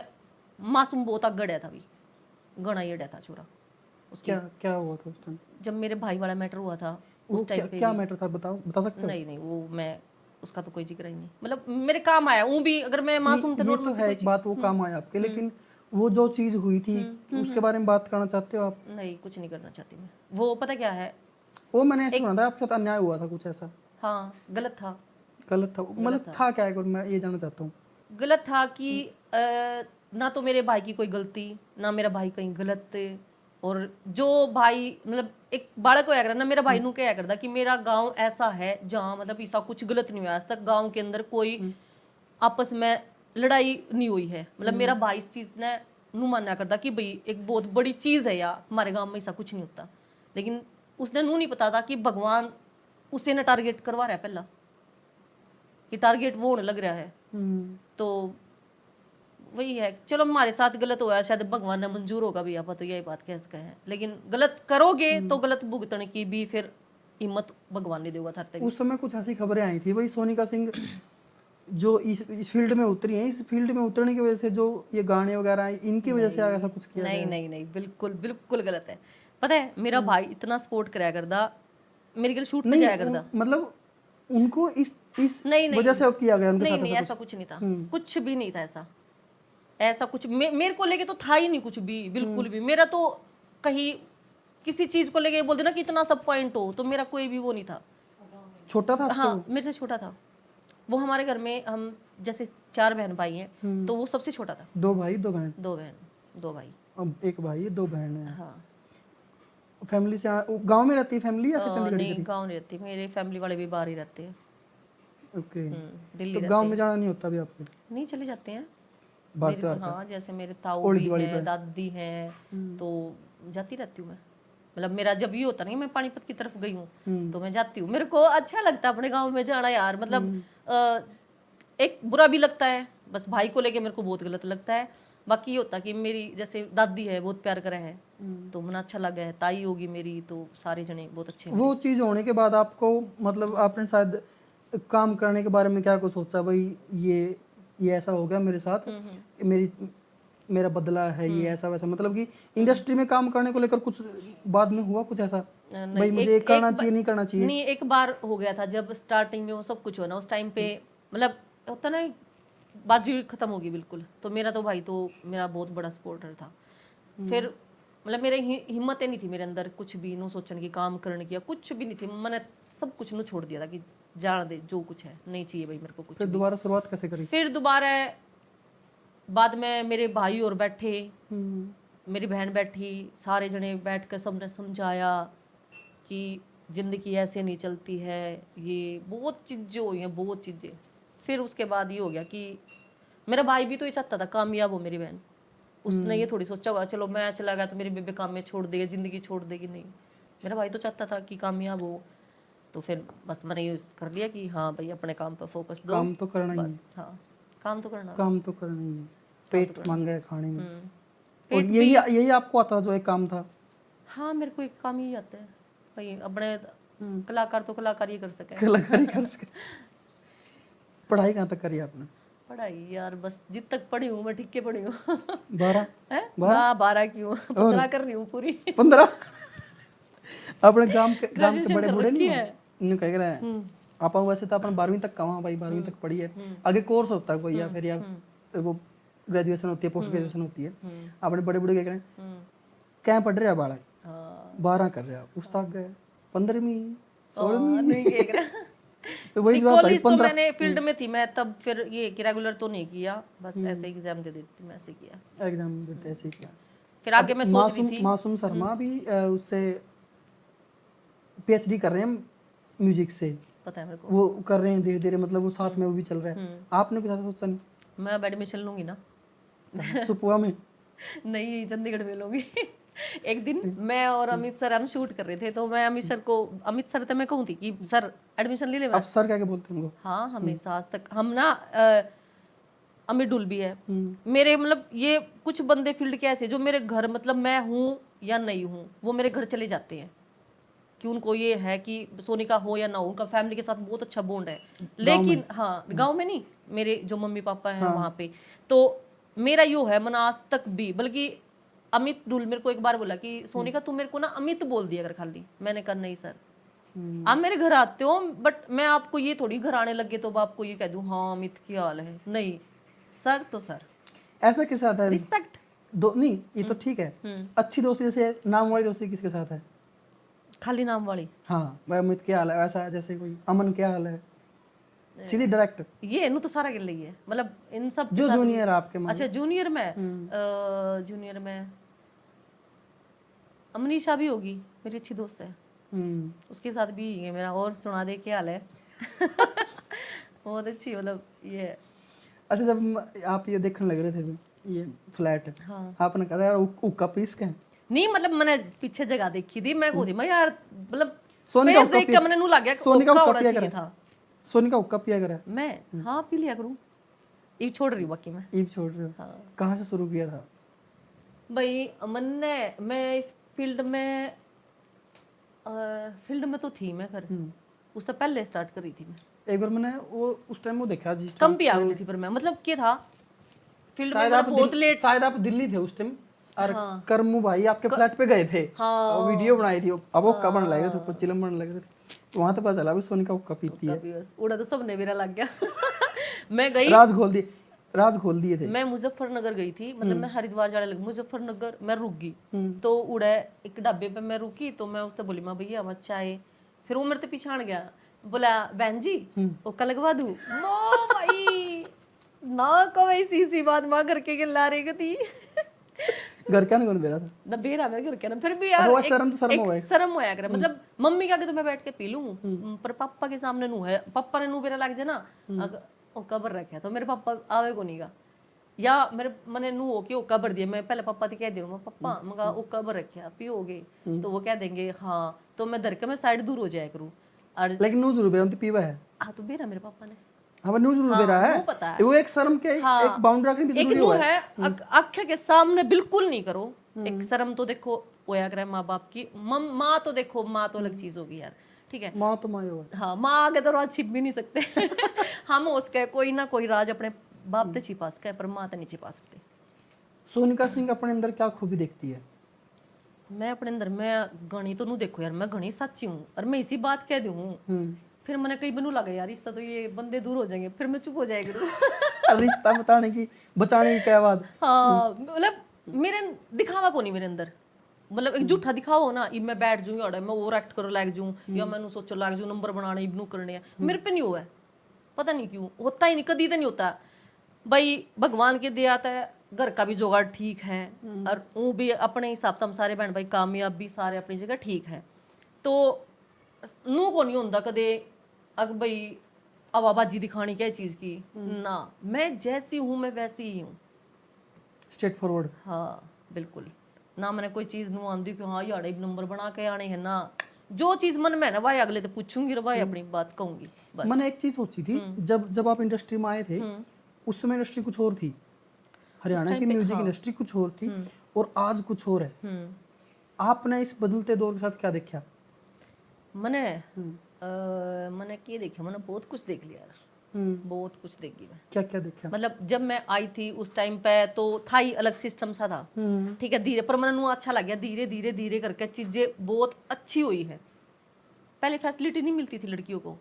मासूम बहुत आगड़िया था भी, गणा ही था छोरा। क्या क्या हुआ था उस टाइम जब मेरे भाई वाला मैटर हुआ था उस टाइम पे? क्या मैटर था बता सकते हो? नहीं वो मैं उसका तो कोई जिक्र ही नहीं, मतलब मेरे काम आया वो भी। अगर मैं मासूम थे ये तो है एक बात, वो काम आया आपके, लेकिन वो जो चीज हुई थी उसके बारे में बात करना चाहते हो आप? नहीं, कुछ नहीं करना चाहती मैं। वो पता क्या है, वो मैंने ऐसा सुना था आपके साथ अन्याय हुआ था कुछ ऐसा। हाँ, गलत था। गलत था मतलब था क्या है, मैं ये जानना चाहता हूँ। गलत था कि ना तो मेरे भाई की कोई गलती, ना मेरा भाई कहीं गलत। और जो भाई मतलब एक बालक होया करता ना, मेरा भाई नु क्या करता कि मेरा गांव ऐसा है जहाँ मतलब ऐसा कुछ गलत नहीं हुआ आज तक, गांव के अंदर कोई आपस में लड़ाई नहीं हुई है। मतलब मेरा भाई इस चीज ने नु माना करता कि भाई एक बहुत बड़ी चीज है यार, हमारे गांव में ऐसा कुछ नहीं होता। लेकिन उसने नु नहीं पता था कि भगवान उसे न टारगेट करवा रहा है पहला, कि टारगेट वो होने लग रहा है। तो वही है, चलो हमारे साथ गलत हुआ है, शायद भगवान ने मंजूर होगा भी, आप तो यही बात कह सके हैं। लेकिन गलत करोगे तो गलत भुगतने की भी फिर हिम्मत भगवान ने देगा थारते। उस समय कुछ ऐसी खबरें आई थी भाई सोनिका सिंह जो इस फील्ड में उतरी हैं, इस फील्ड में उतरने की वजह से जो ये गाने वगैरह हैं, इनकी वजह से ऐसा कुछ किया नहीं नहीं नहीं, बिल्कुल बिल्कुल गलत है। पता है मेरा भाई इतना सपोर्ट कराया करता, मेरे गल शूट पे जाया करता। मतलब उनको इस नहीं नहीं वजह से किया गया उनके नहीं साथ नहीं, ऐसा कुछ नहीं था, कुछ भी नहीं था ऐसा। ऐसा कुछ मेरे को लेके तो था ही नहीं कुछ भी, बिल्कुल भी। मेरा तो कहीं किसी चीज को लेके बोल देना कि इतना सब पॉइंट हो, तो मेरा कोई भी वो नहीं था। छोटा था आपसे हाँ वो? मेरे से छोटा था वो। हमारे घर में हम जैसे 4 बहन भाई हैं, तो वो सबसे छोटा था। 2 भाई 2 बहन? 2 बहन 2 भाई। अब 1 भाई 2 बहन है। हाँ फैमिली से गांव में रहती है फैमिली या फिर चंडीगढ़ की? नहीं, गाँव नहीं रहती, मेरे फैमिली वाले भी बाहर ही रहते हैं। ओके। दिल्ली तो रहते गांव हैं। में जाना नहीं होता भी आपके? नहीं, चले जाते हैं बाहर मेरे, हाँ जैसे मेरे ताऊ होली भी दिवाली हैं, दादी हैं, तो जाती रहती हूँ मैं। मतलब मेरा जब ये होता नहीं मैं पानीपत की तरफ गई हूँ तो मैं जाती हूँ। मेरे को अच्छा लगता है अपने गांव में जाना यार। मतलब एक बुरा भी लगता है, बस भाई को लेके मेरे को बहुत गलत लगता है। बाकी ये होता कि मेरी जैसे दादी है बहुत प्यार करा है, तो मन अच्छा लगा है। ताई होगी मेरी, तो सारे जने बहुत अच्छे हैं। वो चीज़ होने के बाद आपको मतलब आपने शायद काम करने के बारे में क्या कुछ सोचा भाई ये ऐसा हो गया मेरे साथ, मेरा बदला है ये ऐसा वैसा, मतलब कि इंडस्ट्री में काम करने को लेकर कुछ बाद में हुआ कुछ ऐसा भाई मुझे करना चाहिए नहीं करना चाहिए? नहीं, एक बार हो गया था जब स्टार्टिंग में वो सब कुछ हो ना, उस टाइम पे मतलब होता ना बाजी खत्म होगी बिल्कुल। तो मेरा तो भाई तो मेरा बहुत बड़ा सपोर्टर था। फिर मतलब मेरे हिम्मत नहीं थी मेरे अंदर कुछ भी नो सोचने की, काम करने की, कुछ भी नहीं थी। मैंने सब कुछ नो छोड़ दिया था कि जान दे जो कुछ है, नहीं चाहिए भाई मेरे को कुछ। फिर दोबारा शुरुआत कैसे करी? फिर दोबारा बाद में मेरे भाई और बैठे, मेरी बहन बैठी, सारे जने बैठ कर सबने समझाया कि जिंदगी ऐसे नहीं चलती है, ये बहुत चीज़ें हुई हैं, बहुत चीज़ें। फिर उसके बाद ये हो गया कि मेरा भाई भी तो ये चाहता था कामयाब हो मेरी बहन। उसने ये थोड़ी सोचा होगा चलो मैं चला गया तो मेरी बेबे काम में छोड़ देगी, जिंदगी छोड़ देगी। नहीं, मेरा भाई तो चाहता था कि कामयाब हो। तो फिर बस मैंने ये कर लिया कि हाँ भाई अपने काम पर फोकस दो। काम तो करना ही है। बस हाँ, काम तो करना। काम तो करना ही है, पेट मांगा है खाने में। पेट और यही आपको आता जो एक काम था? हाँ मेरे को एक काम ही आता है भाई, अपने कलाकार तो कलाकार ही कर सके। कलाकारी कर सके। पढ़ाई कहाँ तक करी आपने? पढ़ाई यार बस जित तक पढ़ी हूँ मैं, ठीक के पढ़ी हूँ। 12? हैं? हाँ 12 क्यों, 15 कर रही हूँ पूरी। 15? अपने गांव के Graduation बड़े कर बूढ़े नहीं रखी हो? इन्हें कह रहे हैं आप वैसे तो अपन 12वीं तक कहाँ भाई, 12वीं तक पढ़ी है, आगे कोर्स होता है कोई या फिर या वो ग्रेजुएशन होती है, पोस्ट ग्रेजुएशन होती है। अपने बड़े बूढ़े कह रहे हैं क्या पढ़ रहे हैं बाड़ा? 12 कर रहे हैं, उस तक गए 15वीं 16वीं नहीं कह रहा। तो वही बात है। कॉलेज तो मैंने फील्ड में थी मैं तब, फिर ये कि रेगुलर तो नहीं किया, बस ऐसे एग्जाम दे देती मैं, ऐसे किया एग्जाम देते ऐसे ही किया। फिर आगे मैं सोच रही थी। मासूम शर्मा भी उससे पीएचडी कर रहे हैं म्यूजिक से, पता है मेरे को, वो कर रहे हैं धीरे धीरे, मतलब वो साथ में वो भी चल रहा है। आपने कुछ ऐसा सोचा नहीं? मैं अब एडमिशन लूंगी ना। सुपुआ में? नहीं, चंडीगढ़ में लूंगी। एक दिन मैं और अमित सर हम शूट कर रहे थे, तो मैं अमित सर तो मैं कहूँ थी कि सर एडमिशन ले ले। अब सर क्या बोलते हैं उनको? हाँ हमेशा आज तक हम ना अमित डुल भी है मेरे, मतलब ये कुछ बंदे फील्ड के ऐसे जो मेरे घर, मतलब मैं हूँ या नहीं हूँ, वो मेरे घर चले जाते हैं कि उनको ये है कि सोनिका हो या ना हो, उनका फैमिली के साथ बहुत अच्छा बॉन्ड है। लेकिन हाँ गांव में नहीं, मेरे जो मम्मी पापा हैं वहाँ पे, तो मेरा यो है मन आज तक भी। बल्कि अमित डुल मेरे को एक बार बोला कि सोनिका तुम मेरे को ना अमित बोल दिया अगर खाली। मैंने कहा नहीं सर, आप मेरे घर आते हो बट मैं आपको ये थोड़ी घर आने लगे तो आपको ये कह दूं हाँ अमित क्या हाल है। नहीं सर तो सर। ऐसा किसके साथ है? रिस्पेक्ट दो नहीं, ये तो ठीक है। अच्छी दोस्ती जैसे नाम वाली दोस्ती किसके साथ है? खाली नाम वाली? हाँ भाई अमित क्या हाल है, ऐसा जैसे कोई अमन क्या हाल है, सीधी डायरेक्ट ये इन्हों तो सारा कर ली है, मतलब इन सब के जो साथ- जूनियर आपके मान अच्छा जूनियर में अमनीशा भी होगी, मेरी अच्छी दोस्त है, उसके साथ भी है मेरा। और सुना दे क्या हाल है? बहुत अच्छी, मतलब ये है। अच्छा जब आप ये देखने लग रहे थे ये फ्लैट, हाँ। आपने कहा यार उक्का पीस के नहीं मतलब मैंने पीछे जगह देखी थी, मैं को थी मैं यार मतलब सोनी का space हुक्का देख के मैंने नू लग गया कि सोनी का ओका हुक्का होना पिया चाहिए करा था। सोनी का हुक्का पिया करा मैं हाँ पी लिया करूँ, ये छोड़ रही हूँ बाकी मैं। ईब छोड़ रहे हो हाँ। कहाँ से शुरू किया था? भाई मैं इस फील्ड में तो थी मैं कर, उससे पहले स्टार्ट करी थी मैं। एक बार मैंने वो उस टाइम वो देखा जिस कम भी आ गई थी पर मैं मतलब क्या था फील्ड में मेरा बहुत लेट। शायद आप दिल्ली थे उस टाइम और करमू भाई आपके फ्लैट पे गए थे और वीडियो बनाई थी, अब वो कब बनने लगे थे, ऊपर चिलम बनने लगे थे, तो वहां तो पता चला भी सोनी का हुक्का पीती है। कभी बस उड़ा तो सबने मेरा लग गया। मैं गई, राज खोल दिए थे। मैं मुजफ्फरनगर गई थी, मतलब मैं हरिद्वार जाने लगी, मुजफ्फरनगर मैं रुक गई, तो उड़े एक ढाबे पे मैं रुकी, तो मैं उससे बोली माँ भैया मत चाय, फिर वो मेरे से पीछाड़ गया, बोला बहन जी ओका लगवा दूं। नो भाई ना को ऐसी सी बात माँ करके के ला रही थी। घर क्या नहीं कौन बेरा था ना बेरा मेरे घर के ना, फिर भी यार वो एक, शर्म तो शर्म एक होए। शर्म होया करे, मतलब मम्मी के आगे तो मैं बैठ के पी लूं, पर पापा के सामने नू है, पापा ने नू बेरा लग जाए ना, अगर ओ कबर रखा तो मेरे पापा आवे को नहीं गा, या मेरे मने नू हो के ओ कबर दिया, मैं पहले पापा से कह दे पापा मगा ओ कबर रखा पियोगे, तो वो कह देंगे हाँ, तो मैं धर के मैं साइड दूर हो जाया करूं। और लेकिन नू जरूर बेरा पीवा है। हाँ तो बेरा मेरे पापा ने हाँ नू जरूर बेरा है, वो पता है। वो एक शर्म के एक बाउंड्री रखनी भी एक जरूरी नू हुआ है आंखें के सामने बिल्कुल नहीं करो, एक शर्म तो देखो होया करे माँ बाप की, माँ तो देखो माँ तो अलग चीज होगी यार, ठीक है। माँ तो माँ हुआ। हाँ माँ आगे तो राज छिप भी नहीं सकते। हम उसके कोई ना कोई राज अपने बाप से छिपा सके, पर माँ तो नहीं छिपा सकते। सोनिका सिंह अपने अंदर क्या खूबी देखती है? मैं अपने अंदर मैं घनी तो नू देखो यार, मैं घनी सच्ची हूँ और मैं इसी बात कह दूँ, फिर मैंने कई बनू लगा यार इसका तो ये बंदे दूर हो जाएंगे, फिर मैं चुप हो जाएगी। रिश्ता बताने की बचाने की क्या बात? हाँ मतलब मेरे दिखावा को नहीं मेरे अंदर, मतलब एक झूठा दिखाओ ना, इब मैं बैठ जूँ या मैं और एक्ट करो लाग जूँ, या मैंने सोचो लाग जूँ नंबर बनाने इबनू करने हैं, मेरे पे नहीं हुआ है, पता नहीं क्यों होता ही नहीं, कभी तो नहीं होता भाई। भगवान के दिया आता है, घर का भी जुगाड़ ठीक है, और वो भी अपने हिसाब से हम सारे बहन भाई कामयाब भी सारे अपनी जगह ठीक है, तो नू को नहीं होता कदे अग भाई आवाबाजी दिखानी क्या चीज की ना, मैं जैसी हूँ मैं वैसी ही हूँ, स्ट्रेट फॉरवर्ड। हाँ बिल्कुल ना, मैंने कोई चीज नू आंदी कि हाँ यार एक नंबर बना के आने है ना, जो चीज मन में है ना भाई अगले तो पूछूंगी भाई अपनी बात कहूंगी बस। मैंने एक चीज सोची थी जब आप इंडस्ट्री में आए थे उस समय इंडस्ट्री कुछ और थी, हरियाणा की म्यूजिक इंडस्ट्री कुछ और थी और आज कुछ और है। आपने इस बदलते दौर के साथ क्या देखा? मैंने क्या देखा, मैंने बहुत कुछ देख लिया यार, बहुत कुछ देखी मैं। क्या क्या देखा? मतलब जब मैं आई थी उस टाइम पे तो था ही अलग सिस्टम सा था, ठीक है, धीरे पर मैंने अच्छा लग गया, धीरे धीरे धीरे करके चीजें बहुत अच्छी हुई है। पहले फैसिलिटी नहीं मिलती थी लड़कियों को,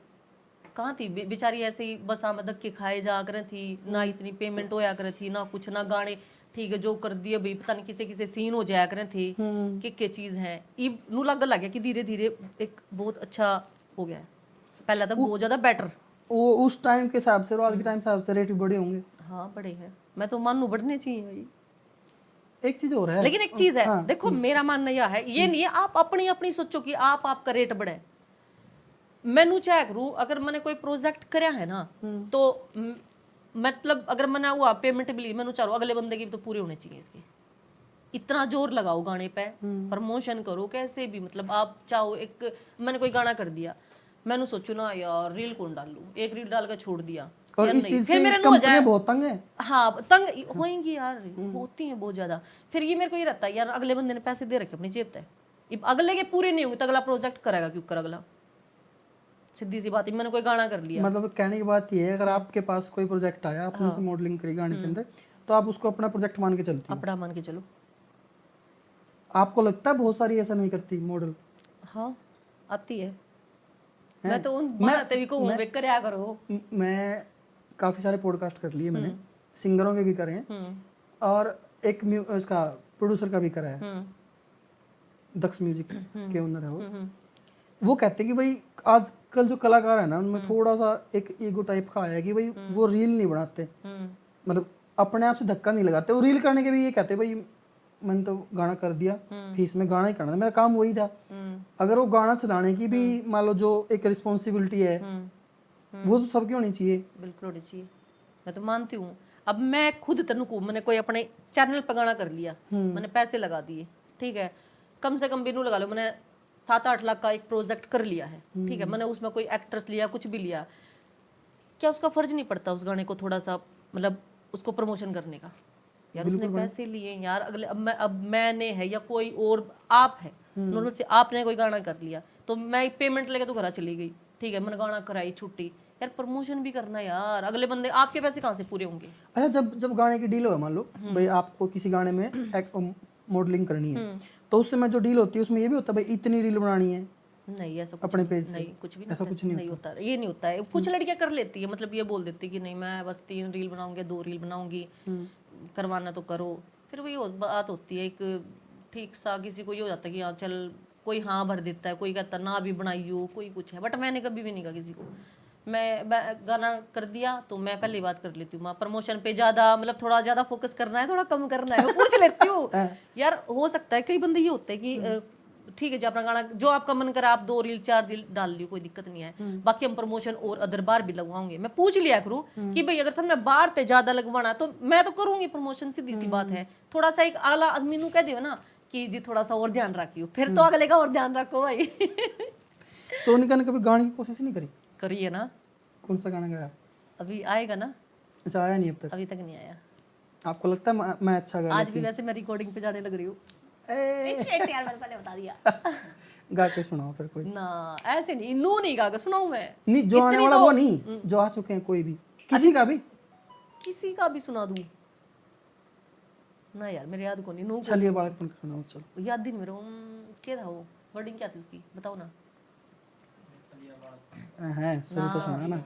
कहाँ थी बेचारी ऐसे ही बस आमद धक्के खाए जा कर थी, ना इतनी पेमेंट होया कर थी, ना कुछ ना गाने, ठीक है जो कर दिए भाई पता नहीं किसे किसे सीन हो जाया करे थे कि चीज है, इब नू लग गया कि धीरे धीरे एक बहुत अच्छा हो गया है, पहले तो बहुत ज्यादा बेटर। वो उस टाइम के हिसाब से और आज के टाइम के हिसाब से रेट भी बड़े होंगे। हाँ बड़े हैं, मैं तो मानू बढ़ने चाहिए भाई। एक चीज और है, लेकिन एक चीज है देखो मेरा मानना यह है, ये नहीं है आप अपनी अपनी सोचो कि आपका रेट बढ़े, मैनू चाहे करूँ अगर मैंने कोई प्रोजेक्ट कराया है ना तो मतलब अगर मैंने वो पेमेंट मिली मैनू चाहो अगले बंदे की तो पूरे होने चाहिए इसके, इतना जोर लगाओ गाने पे, प्रमोशन करो कैसे भी, मतलब आप चाहो एक मैंने कोई गाना कर दिया, मैंने सोचू ना यार रील कौन डालूं, एक रील डाल कर छोड़ दिया और यार इस नहीं, चीज फिर से मेरा हो जाए कंपनियां बहुत तंग है। हाँ तंग होएंगी यार, होती हैं बहुत ज्यादा, फिर ये मेरे को ये रहता है यार अगले बंदे ने पैसे दे रखे अपनी जेब तक, अगले के पूरे नहीं होंगे तो अगला प्रोजेक्ट करेगा क्यों कर अगला, सीधी सी बात है, मैंने कोई गाना कर लिया। मतलब कहने की बात ये है अगर आपके पास कोई प्रोजेक्ट आया आपने उसे मॉडलिंग करी गाने के अंदर तो आप उसको अपना प्रोजेक्ट मान के चलती हो। अपना मान के चलो। आपको लगता है बहुत सारी ऐसा नहीं करती मॉडल? हाँ आती है, मैं तो उन बनाते भी कहूँ वे करया करो। मैं काफी सारे पॉडकास्ट कर लिए मैंने, सिंगरों के भी करे हैं और एक इसका प्रोड्यूसर का भी करा है, दक्ष म्यूजिक के ओनर है वो। वो कहते हैं कि भाई आजकल जो कलाकार है ना उनमें थोड़ा सा एक ईगो टाइप का आया है कि भाई वो रील नहीं बनाते, मतलब अपने आप से धक्का नहीं लगाते। वो रील करने के भी ये कहते हैं भाई मैंने तो गाना कर दिया, फीस में गाना ही करना था, मेरा काम वही था। अगर वो गाना चलाने की भी मान लो जो एक रिस्पॉन्सिबिलिटी है वो तो सबकी होनी चाहिए। बिल्कुल होनी चाहिए, मैं तो मानती हूँ। अब मैं खुद तनुकू मैंने कोई अपने चैनल पर गाना कर लिया, मैंने पैसे लगा दिए, ठीक है, कम से कम बिनू लगा लो मैंने 7-8 लाख का एक प्रोजेक्ट कर लिया है, ठीक है, मैंने उसमें कोई एक्ट्रेस लिया, कुछ भी लिया, क्या उसका फर्ज नहीं पड़ता उस गाने को थोड़ा सा मतलब उसको प्रमोशन करने का? यार उसने पैसे लिए यार, अगले अब मैंने है या कोई और आप है, नॉर्मल से आपने कोई गाना कर लिया तो मैं पेमेंट लेके तो घर चली गई, ठीक है, मैंने गाना कराई छुट्टी, यार प्रमोशन भी करना यार, अगले बंदे आपके पैसे कहाँ से पूरे होंगे? अच्छा, जब गाने की डील हो मान लो भाई आपको किसी गाने में मॉडलिंग करनी है तो उससे में जो डील होती है उसमें ये भी होता है भाई इतनी रील बनानी है नहीं, ऐसा कुछ अपने पेज से, नहीं, कुछ भी ऐसा कुछ नहीं होता, ये नहीं होता है। कुछ लड़कियां कर लेती है, मतलब ये बोल देती है कि नहीं मैं बस 3 रील बनाऊंगी, 2 रील बनाऊंगी, करवाना तो करो, फिर वही बात होती है एक ठीक सा, किसी को ये हो जाता है कि हाँ चल, कोई हाँ भर देता है, कोई कहता ना भी बनाइयो, कोई कुछ है, बट मैंने कभी भी नहीं कहा किसी को। मैं गाना कर दिया तो मैं पहली बात कर लेती हूँ, प्रमोशन पे ज्यादा मतलब थोड़ा ज्यादा फोकस करना है, थोड़ा कम करना है, वो पूछ लेती हूँ। यार हो सकता है कई बंदे ये होते हैं कि ठीक है जो अपना गाना जो आपका मन करे आप 2 रील 4 रील डाल लियो, कोई दिक्कत नहीं है, बाकी हम प्रमोशन और अदर बार भी लगवाओगे। मैं पूछ लिया करूँ कि भाई अगर तुमने बार ते ज्यादा लगवाना तो मैं तो करूंगी प्रमोशन, सीधी सी बात है। थोड़ा सा एक आला आदमी नु कह दियो ना कि जी थोड़ा सा और ध्यान रखियो, फिर तो अगले का और ध्यान रखो भाई। सोनिका ने कभी गाने की कोशिश ही नहीं करी? करिए ना। कौन सा गाना गाया? अभी आएगा ना। अच्छा, आया नहीं अब तक? अभी तक नहीं आया। आपको लगता है मैं अच्छा गा आज भी वैसे मैं रिकॉर्डिंग पे जाने लग रही हूँ। शिट यार, मैंने पहले बता दिया। गा के सुनाओ फिर कोई। ना ऐसे नहीं, नू नहीं गा के सुनाऊं मैं? नहीं, जो आने वाला वो नहीं, जो आ चुके हैं कोई भी, किसी का भी, किसी का भी सुना दूं ना यार, मेरे याद को नहीं। नू चलिए बालकपन का सुनाओ चलो। याद ही नहीं मेरे को। क्या था वो वर्डिंग, क्या थी उसकी, बताओ ना। हैं सुन तो सुना ना।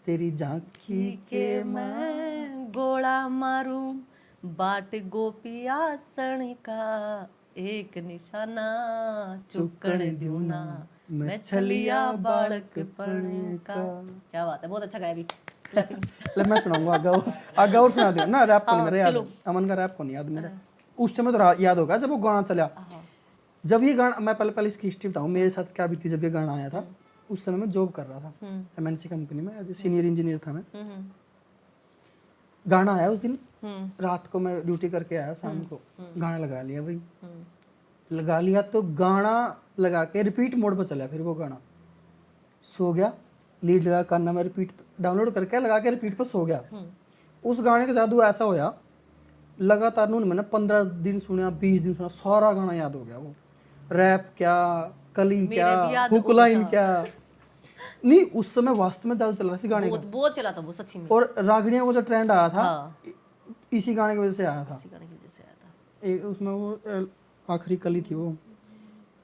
तेरी झांकी के मैं गोला मारूं, बाट गोपिया सण का एक निशाना चुकण दूं ना, मैं छलिया बालकपन का। क्या बात है, बहुत अच्छा गाया भी। ले मैं सुनाऊंगा आगा और सुना दो ना। रैप को नहीं मेरा याद, अमन का रैप को नहीं याद मेरा। उस समय तो याद होगा जब वो गाना चला। जब ये गाना, मैं पहले इसकी हिस्ट्री बताऊँ मेरे साथ क्या बीती। जब ये गाना आया था उस समय मैं जॉब कर रहा था एमएनसी कंपनी में, एज सीनियर इंजीनियर था मैं। गाना आया उस दिन रात को, मैं ड्यूटी करके आया, शाम को गाना लगा लिया भाई। लगा लिया तो गाना लगा के रिपीट मोड पर चला, फिर वो गाना सो गया। लीड लगा करना, मैं रिपीट डाउनलोड करके लगा के रिपीट पर सो गया। उस गाने का जादू ऐसा होया, लगातार नून मैंने 15 दिन सुना, 20 दिन सुना, सारा गाना याद हो गया। वो रैप क्या, कली क्या, हुक लाइन क्या, नहीं उस समय वास्तव में जादू चला था इसी गाने का। बहुत चला था वो सच्ची में। और रागड़ियों को जो ट्रेंड आया था हाँ। इसी गाने की वजह से आया था। इसी गाने की वजह से आया था। उसमें वो आखिरी कली थी, वो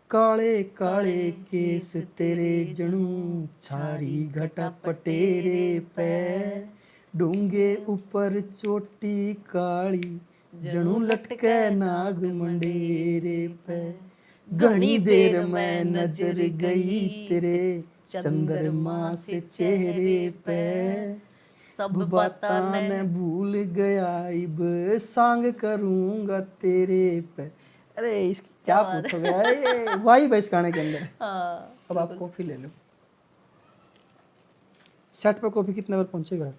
काले काले केस तेरे जणू, छारी घटा पटेरे पे, डूंगे ऊपर चोटी काली, जणू लटके नाग मंडेरे पे, घनी देर में नजर गई तेरे चंद्रमा से चेहरे पे, सब बातां ने भूल गया इब सांग करूंगा तेरे पे। अरे इसकी क्या पूछोगे, ये वाइब है इस गाने के अंदर। अब आप कॉफी ले लो। सेट पे कॉफी कितने बार पहुंचेगा?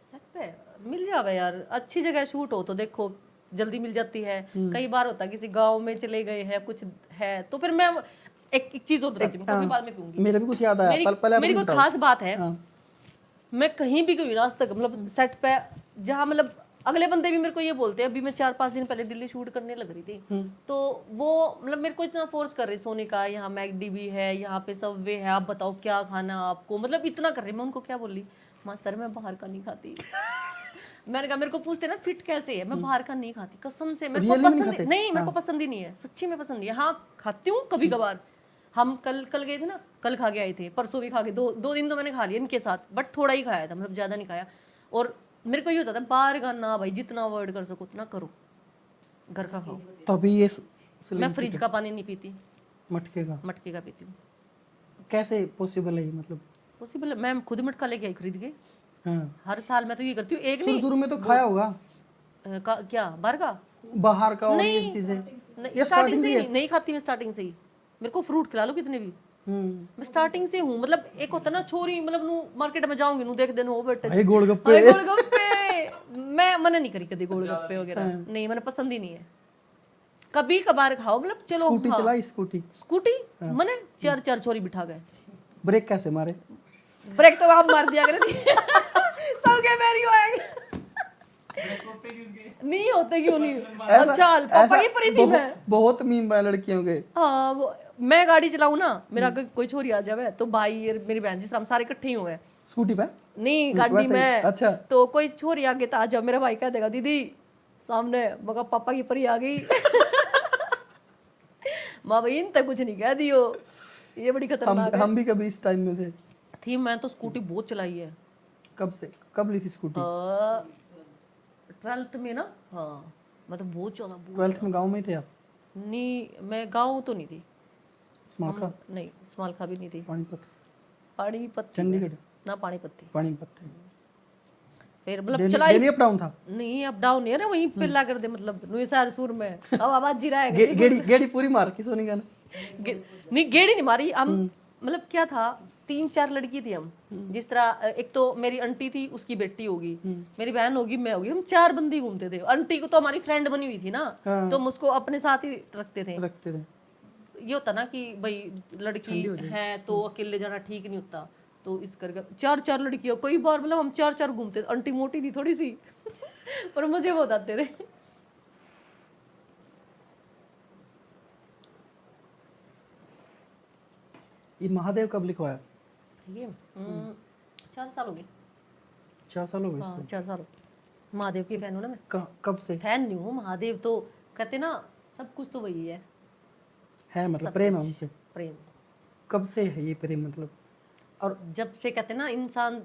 सेट पे मिल जाएगा यार, अच्छी जगह शूट हो तो देखो जल्दी मिल जाती है। कई बार होता है किसी गांव में चले गए हैं, कुछ है तो फिर मैं एक चीज और बताती हूँ, कॉफी बाद में पीऊंगी। मेरे भी कुछ याद आया, पहले मेरी कोई खास बात है। मैं कहीं भी गई आज तक, मतलब सेट पे जहाँ, मतलब अगले बंदे भी मेरे को ये बोलते हैं। अभी मैं 4-5 दिन पहले दिल्ली शूट करने लग रही थी, तो वो मतलब मेरे को इतना फोर्स कर रही, सोनिका यहाँ मैकडी भी है, यहाँ पे सबवे है, आप बताओ क्या खाना आपको, मतलब इतना कर रही। मैं उनको क्या बोल रही, माँ सर मैं बाहर का नहीं खाती। मैंने कहा, मेरे को पूछते ना फिट कैसे है, मैं बाहर का नहीं खाती कसम से, मेरे को पसंद नहीं, मेरे को पसंद ही नहीं है, सच्ची में पसंद नहीं है। हाँ खाती हूँ कभी कभार। हम कल गए थे ना, कल खा के आए थे, परसों भी खा के, 2 दिन तो मैंने खा लिया इनके साथ, बट थोड़ा ही खाया था, मतलब ज्यादा नहीं खाया। और मेरे को ये होता था बाहर का ना भाई, जितना अवॉइड कर सको उतना करो, घर का खाओ। तभी ये मैं फ्रिज का पानी नहीं पीती, मटके का मटके का पीती हूँ। कैसे पॉसिबल है ये, मतलब? पॉसिबल है, मैं खुद मटका लेके आई खरीद के। हाँ, हर साल मैं तो ये करती हूँ, एक शुरू नहीं शुरू में तो खाया होगा क्या बाहर का? बाहर का और ये नहीं, चीजें। नहीं ये स्टार्टिंग से ही ही है? नहीं खाती मैं, स्टार्टिंग से ही। मेरे को फ्रूट खिला लो कितने भी, मैं स्टार्टिंग से हूँ। मतलब एक होता ना छोरी, मतलब नू मार्केट में जाऊंगी नू देख देनो बेटे भाई गोलगप्पे। हाय गोलगप्पे, मैं मना नहीं करी कभी गोलगप्पे वगैरह, नहीं मैंने पसंद ही नहीं है। कभी कभार खाओ, मतलब चलो स्कूटी हाँ। चलाई, स्कूटी। स्कूटी मैंने चार चार छोरी बिठा गए। ब्रेक कैसे मारे? ब्रेक तो आप मार दिया करे सबके मेरी होएगा, नहीं होते क्यों नहीं? अच्छा पापा की परी थी मैं। बहुत मीम बना लड़कियों के। हाँ मैं गाड़ी चलाऊं ना, मेरा अगर कोई छोरी आ जावे तो भाई और मेरी बहन जिस तरह हम सारे इकट्ठे ही हुए, स्कूटी पे? नहीं गाड़ी वैसे ही, में। अच्छा। तो कोई छोरी आगे तो आ जाओ, मेरा भाई कह देगा दीदी सामने, मगर पापा की परी आ गई माँ भाई इन तक कुछ नहीं कह दियो, ये बड़ी खतरनाक है। हम भी कभी इस टाइम में थे। थी मैं तो स्कूटी बहुत चलाई है। कब से, कब ली थी स्कूटी? 12th में ना, हाँ मैं तो बहुत ज्यादा 12th में गांव में ही थे आप? नहीं मैं गाँव तो नहीं थी, स्मारका? नहीं स्मालखा भी नहीं थी, पानीपत? पानीपत थी चंडीगढ़? ना, पानीपत थी। पानीपत थे। फिर मतलब डेली चलाई डेली अप डाउन था? नहीं, अप डाउन नहीं है ना, वहीं पे ला कर दे, मतलब नुईसार सुर में अब आवाज जी रहा है गेड़ी गेड़ी पूरी मार की सोनी का ना? नहीं गेड़ी नहीं मारी हम, मतलब क्या था 3-4 लड़की थी हम, जिस तरह एक तो मेरी आंटी थी, उसकी बेटी होगी, मेरी बहन होगी, मैं होगी, हम 4 बंदी घूमते थे। आंटी को तो हमारी फ्रेंड बनी हुई थी ना, तो हम उसको अपने साथ ही रखते थे। ये होता ना कि भाई लड़की है तो अकेले जाना ठीक नहीं होता, तो इस करके 4-4 लड़कियों, कई बार मतलब हम 4-4 घूमते थे। आंटी मोटी थी थोड़ी सी पर मजे बहुत आते थे। ये महादेव कब लिखवाया? ये 4 साल हो गए। 4 साल हो गए हाँ इसको? 4 साल। महादेव की फैन हूँ ना मैं। कब से फैन नहीं हूँ, महादेव तो कहते ना सब कुछ तो वही है मतलब प्रेम है उनसे? प्रेम। कब से है ये प्रेम, मतलब? और जब से कहते ना इंसान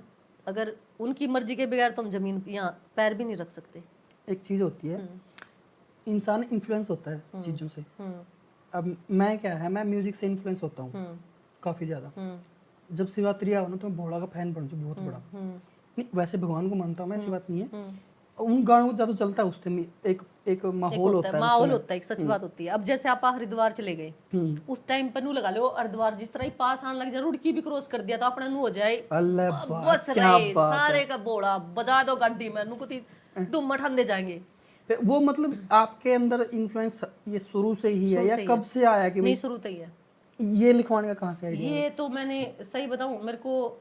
अगर उनकी मर्जी के बगैर तो हम जमीन यहाँ पैर भी नहीं रख सकते। एक चीज़ होती है, इंसान इन्फ्लुएंस होता है चीज़ों से। अब मैं क्या है, मैं म्यूजिक से इन्फ्लुएंस होता हूँ काफ़ी ज़्यादा। जब शिवरात्रि आओ ना तो मैं भोला का फैन बन चुका, बहुत बड़ा। नहीं वैसे भगवान को मानता हूँ मैं, ऐसी बात नहीं है। उन गानों को ज़्यादा चलता है उस टाइम, एक माहौल होता है, माहौल होता है, एक सच बात होती है। अब जैसे आप हरिद्वार चले गए, उस टाइम पर नू लगा लो, हरिद्वार जिस तरह ही पास आने लग जाए, रुड़की भी क्रॉस कर दिया तो अपना नू हो जाए अल्लाह बस रहे सारे का बोड़ा बजा दो गाड़ी में, नू कुछ दुम ठंडे जाएंगे। वो मतलब आपके अंदर इन्फ्लुएंस ये शुरू से ही है या कब से आया कि नहीं शुरू से ही है। ये लिखवाने का कहाँ से आइडिया? ये तो मैंने सही बताऊं, मेरे को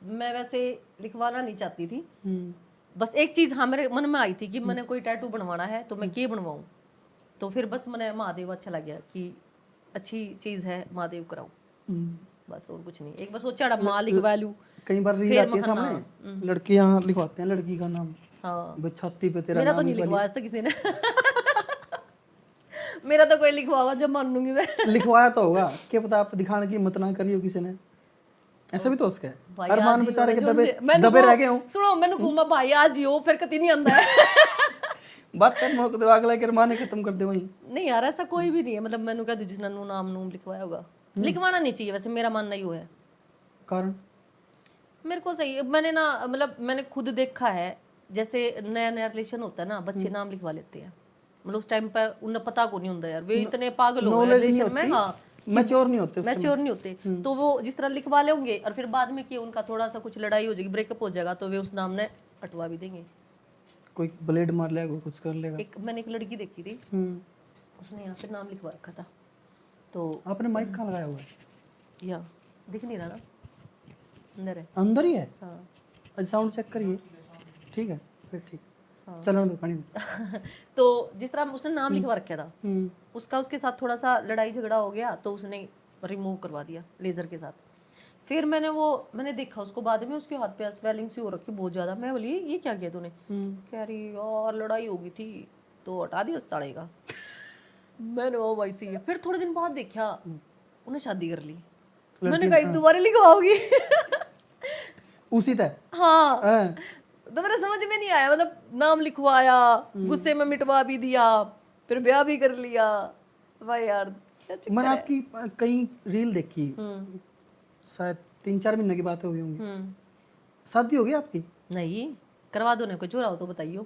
मैं वैसे लिखवाना नहीं चाहती थी, बस एक चीज हाँ मेरे मन में आई थी कि मैंने कोई टैटू बनवाना है तो मैं क्या बनवाऊं, तो फिर बस मैंने महादेव अच्छा लग गया कि अच्छी चीज है, महादेव कराऊं, बस और कुछ नहीं। एक बस वो चढ़ा मालिक वैल्यू। कई बार रील आती है सामने, लड़के यहाँ लिखवाते हैं लड़की का नाम, हाँ छाती पे तेरा मेरा नाम तो नहीं लिखवाया था किसी ने मेरा तो कोई लिखवावा जब मान लूंगी मैं लिखवाया तो होगा, क्या पता आप दिखाने की हिम्मत ना करी हो किसी ने, ऐसा भी तो उसका है। अरमान बेचारे के दबे रह गए हो। सुनो मैंने घूमा भाई आज ही हो फिर कति नहीं आंदा है बात कर मोक दे अगला के अरमान ने खत्म कर दे वहीं। नहीं यार ऐसा कोई भी नहीं है, मतलब मैंने कहा जिसने नाम नूम लिखवाया होगा, लिखवाना नहीं चाहिए वैसे, मेरा मानना ही है। कारण मेरे को सही, मैंने ना मतलब मैंने खुद देखा है, जैसे नया नया रिलेशन होता है ना, बच्चे नाम लिखवा लेते हैं, मतलब उस टाइम पर उन्हें पता को नहीं होता यार, वे इतने पागल हो गए रिलेशन में, हाँ मैच्योर नहीं होते, मैच्योर नहीं होते, तो वो जिस तरह लिखवा लेंगे और फिर बाद में कि उनका थोड़ा सा कुछ लड़ाई हो जाएगी, ब्रेकअप हो जाएगा, तो वे उस नाम ने हटवा भी देंगे। कोई ब्लेड मार लेगा, कोई कुछ कर लेगा। मैंने एक लड़की देखी थी, उसने यहाँ पे नाम लिखवा रखा था, तो आपने माइक कहाँ लगाया हुआ है? या दिख नहीं रहा ना, अंदर है। अंदर ही है? हाँ अच्छा साउंड चेक करिए, ठीक है फिर ठीक, चलो दो पानी तो जिस तरह उसने नाम लिखवा रखा था, उसका उसके साथ थोड़ा सा लड़ाई झगड़ा हो गया, तो उसने रिमूव करवा दिया लेजर के साथ। फिर मैंने देखा उसको बाद में, उसके हाथ पे स्वेलिंग सी हो रखी बहुत ज्यादा। मैं बोली ये क्या किया तूने? कह रही यार लड़ाई हो गई थी तो हटा दिया उस साड़े का। मैंने ओ भाई सही है। फिर थोड़े दिन बाद देखा उन्हें शादी कर ली। मैंने कहा दोबारा लिखवाओगी उसी तरह? हाँ तो मेरा समझ में नहीं आया, मतलब नाम लिखवाया, गुस्से में मिटवा भी दिया, फिर ब्याह भी कर लिया। भाई यार मैंने आपकी कई रील देखी, शायद 3-4 महीने की बातें हुई होंगी। शादी हो गई आपकी? नहीं, करवा दो ना, कोई चोरा हो तो बताइयो।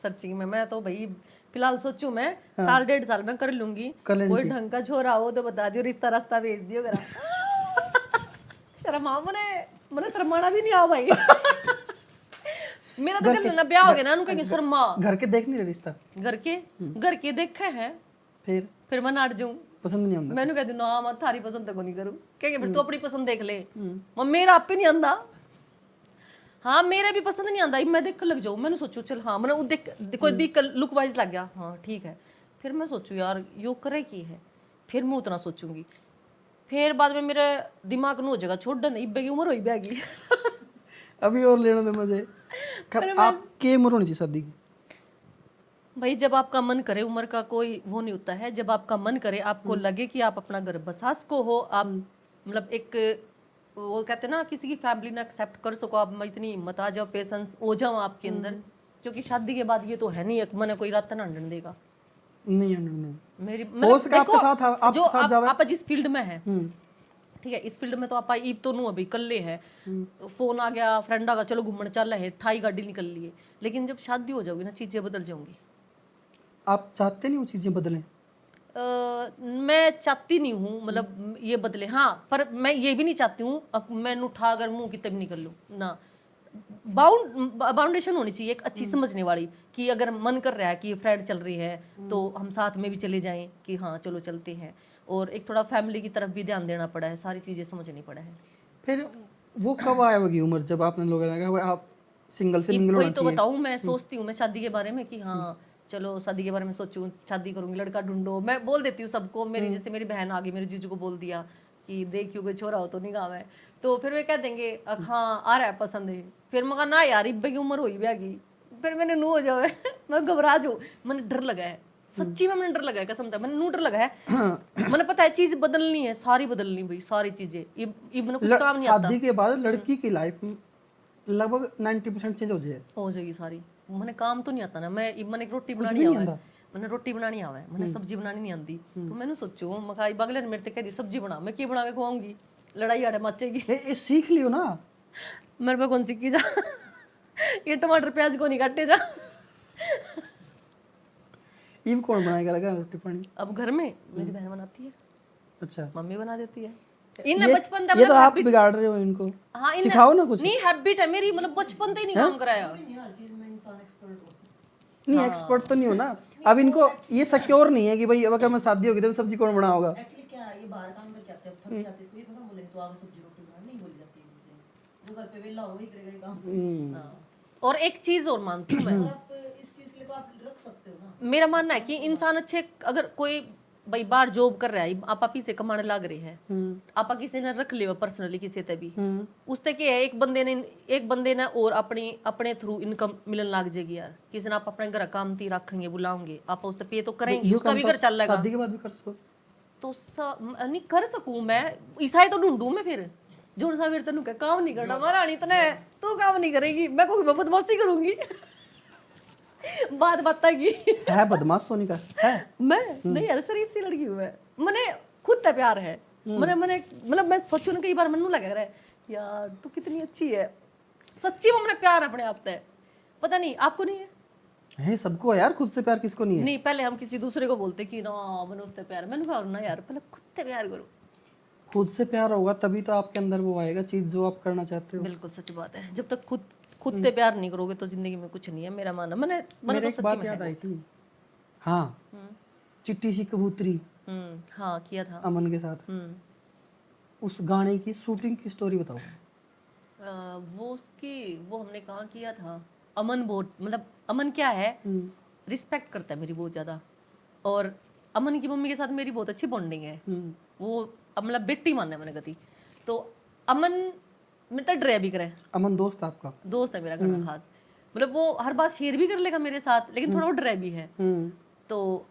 सर्चिंग में मैं तो भाई फिलहाल सोचूं मैं 1.5 साल में कर लूंगी। कर लेनी कोई ढंग का छोरा हो तो बता दियो, रिश्ता रास्ता भेज दियो करा। शर्मा मने शर्माना भी नहीं आओ भाई। मेरा तो दिल ना ब्याह हो गया ना, उनको कहेंगे शर्मा। घर के देख नहीं रहे रिश्ता? घर के देखे हैं, फिर मैं नाट जाऊं, पसंद नहीं आता? मैंने कह दूं ना मैं थारी पसंद को नहीं करूं, कहेंगे फिर तू अपनी पसंद देख ले। मैं मेरा आप पे नहीं आंदा, हाँ मेरे भी पसंद नहीं आंदा, मैं देख लग जाऊं, मैंने सोचू चल हाँ मैंने देख कोई देख लुक वाइज लग गया, हाँ ठीक है, फिर मैं सोचू यार यो करे की है, फिर मैं उतना सोचूंगी, फिर बाद में मेरे दिमाग में हो जाएगा छोड़ नहीं इब्बे की उम्र हुई बैगी। अभी और लेने दे मुझे। आपके उम्र होनी चाहिए शादी की? भाई जब आपका मन करे, उम्र का कोई वो नहीं होता है, जब आपका मन करे, आपको लगे कि आप अपना घर बसा सको हो, आप मतलब एक वो कहते हैं ना किसी की फैमिली ने एक्सेप्ट कर सको, आप में इतनी हिम्मत आ जाओ, पेशेंस हो जाओ आपके अंदर, क्योंकि शादी के बाद ये तो है नहीं एक मैंने कोई रात ना अंडन देगा नहीं नहीं मेरी हो सके आपके साथ, आपके साथ जावे। आप जिस फील्ड में है, ठीक है, इस फील्ड में तो आप ईब तो नू अभी कल्ले है, फोन आ गया, फ्रेंड आ गया, चलो घूमने चल रहे, ठाई गाड़ी निकल लिए, लेकिन जब शादी हो जाओगी ना चीजें बदल जाऊंगी। आप चाहते नहीं वो चीजें बदलें? मैं चाहती नहीं हूँ मतलब ये बदले, हाँ पर मैं ये भी नहीं चाहती हूँ मैं उठा अगर मुंह की तब नहीं कर लूँ ना, बाउंडेशन होनी चाहिए एक अच्छी समझने वाली, कि अगर मन कर रहा है कि फ्रेंड चल रही है तो हम साथ में भी चले जाएं कि हाँ चलो चलते हैं, और एक थोड़ा फैमिली की तरफ भी ध्यान देना पड़ा है, सारी चीजें समझनी पड़ा है। फिर वो कब आया होगी उम्र जब आपने लोगों ने कहा आप सिंगल से मिंगल होना वही तो चाहिए? बताऊं, मैं सोचती हूँ मैं शादी के बारे में कि हाँ चलो शादी के बारे में सोचूं, शादी करूंगी, लड़का ढूंढो, मैं बोल देती हूँ सबको, मेरी जैसे मेरी बहन आ गई, मेरे जीजू को बोल दिया कि देख क्यों कोई छोरा हो तो निगाह में, तो फिर वे कह देंगे हाँ आ रहा है पसंद है, फिर मैं कहा ना यार इब्बे की उम्र हुई भी, फिर मैंने नू हो जाओ मैं घबरा जाऊँ, मैंने डर लगा है सच्ची में, मैंने डर लगा है कसम था, मैंने नू डर लगा है। मैंने पता है चीज बदलनी है, सारी बदलनी भाई, सारी चीजें ये मैंने कुछ काम नहीं आता। शादी के बाद लड़की की लाइफ लगभग 90% चेंज हो जाएगी सारी। मैंने काम तो नहीं आता ना, मैंने रोटी बनानी आवे, मैंने रोटी बनानी आवे, मैंने सब्जी बनानी नहीं आती, तो मैंने सोचो मखाई बगले ने मेरे ते कह दी सब्जी बना, मैं क्या बना के खुआऊंगी, लड़ाई आड़े मचेगी। ये सीख लियो ना। मेरे पे कौन सीखी जा। ये टमाटर प्याज को नहीं काटे जा। ये कौन बनाएगा लगा रोटी पानी? अब घर में मेरी बहन बनाती है, अच्छा मम्मी बना देती है। इन बचपन ये तो आप बिगाड़ रहे हो इनको। हाँ, सिखाओ ना कुछ। नहीं हैबिट है मेरी, मतलब बचपन से ही नहीं काम कराया। नहीं एक्सपर्ट तो नहीं हो ना, अब इनको ये सिक्योर नहीं है कि भाई अब अगर मैं शादी होगी तो सब्जी कौन बनाओगा। एक्चुअली क्या है, ये बाहर काम करके आते हैं, अब थक जाते हैं, इसको ये थोड़ा बोलेंगे तो आगे सब्जी रोटी बनाना नहीं बोली जाती है मुझे, वो घर पे वेला हो वही करेगा ये काम। हाँ। और एक चीज और मानती हूँ मैं, और आप इस चीज के लिए तो आप रख सकते हो ना। मेरा मानना है कि इंसान अच्छे, अगर कोई भाई बाहर जॉब कर रहा है, आप ही से कमाने लग रहे हैं, आप किसी ने रख लिया पर्सनली किसी ते भी, उसते क्या है एक बंदे ने और अपने थ्रू इनकम मिलन लग जाएगी यार, किसी ने आप अपने घर काम ती रखेंगे, बुलाओगे, आप उससे पे तो करेंगे, उसका भी घर चल लेगा। शादी के बाद भी कर सको तो नहीं कर सकूं मैं, ईसाई तो ढूंढूं मैं फिर, जोड़ सा फिर तेन काम नहीं करना महारानी, इतना तू काम नहीं करेगी, मैं कोई बदमाशी करूंगी। बात बताएगी है बदमाश सोनी का है। मैं नहीं यार शरीफ सी लड़की हूँ मैं, मैंने खुद पे प्यार है, मैंने मतलब मैं सोचू ना कई बार मन लगा रहा है यार तू कितनी अच्छी है, सच्ची में मैंने प्यार अपने आप से, पता नहीं आपको नहीं है सबको है यार, खुद से प्यार किसको नहीं है। नहीं पहले हम किसी दूसरे को बोलते कि ना मैंने उससे प्यार, मैंने कहा ना यार पहले खुद से प्यार करो, खुद से प्यार होगा तभी तो आपके अंदर वो आएगा चीज जो आप करना चाहते हो। बिल्कुल सच बात है, जब तक खुद से प्यार नहीं करोगे तो जिंदगी में कुछ नहीं है, मेरा मानना। मैंने मेरे तो एक बात याद आई थी, हाँ चिट्टी सी कबूतरी, हाँ किया था अमन के साथ, उस गाने की शूटिंग की स्टोरी बताओ। वो हमने कहाँ किया था, अमन बहुत मतलब अमन क्या है रिस्पेक्ट करता है मेरी बहुत ज्यादा, और अमन की मम्मी के साथ मेरी बहुत अच्छी बॉन्डिंग है, वो मतलब बेटी मानना है मैंने कभी, तो अमन मेरे तो ड्रे भी करे, अमन दोस्त आपका दोस्त है मेरा घना खास, मतलब वो हर बात शेयर भी कर लेगा मेरे साथ, लेकिन थोड़ा वो ड्रे भी है। तो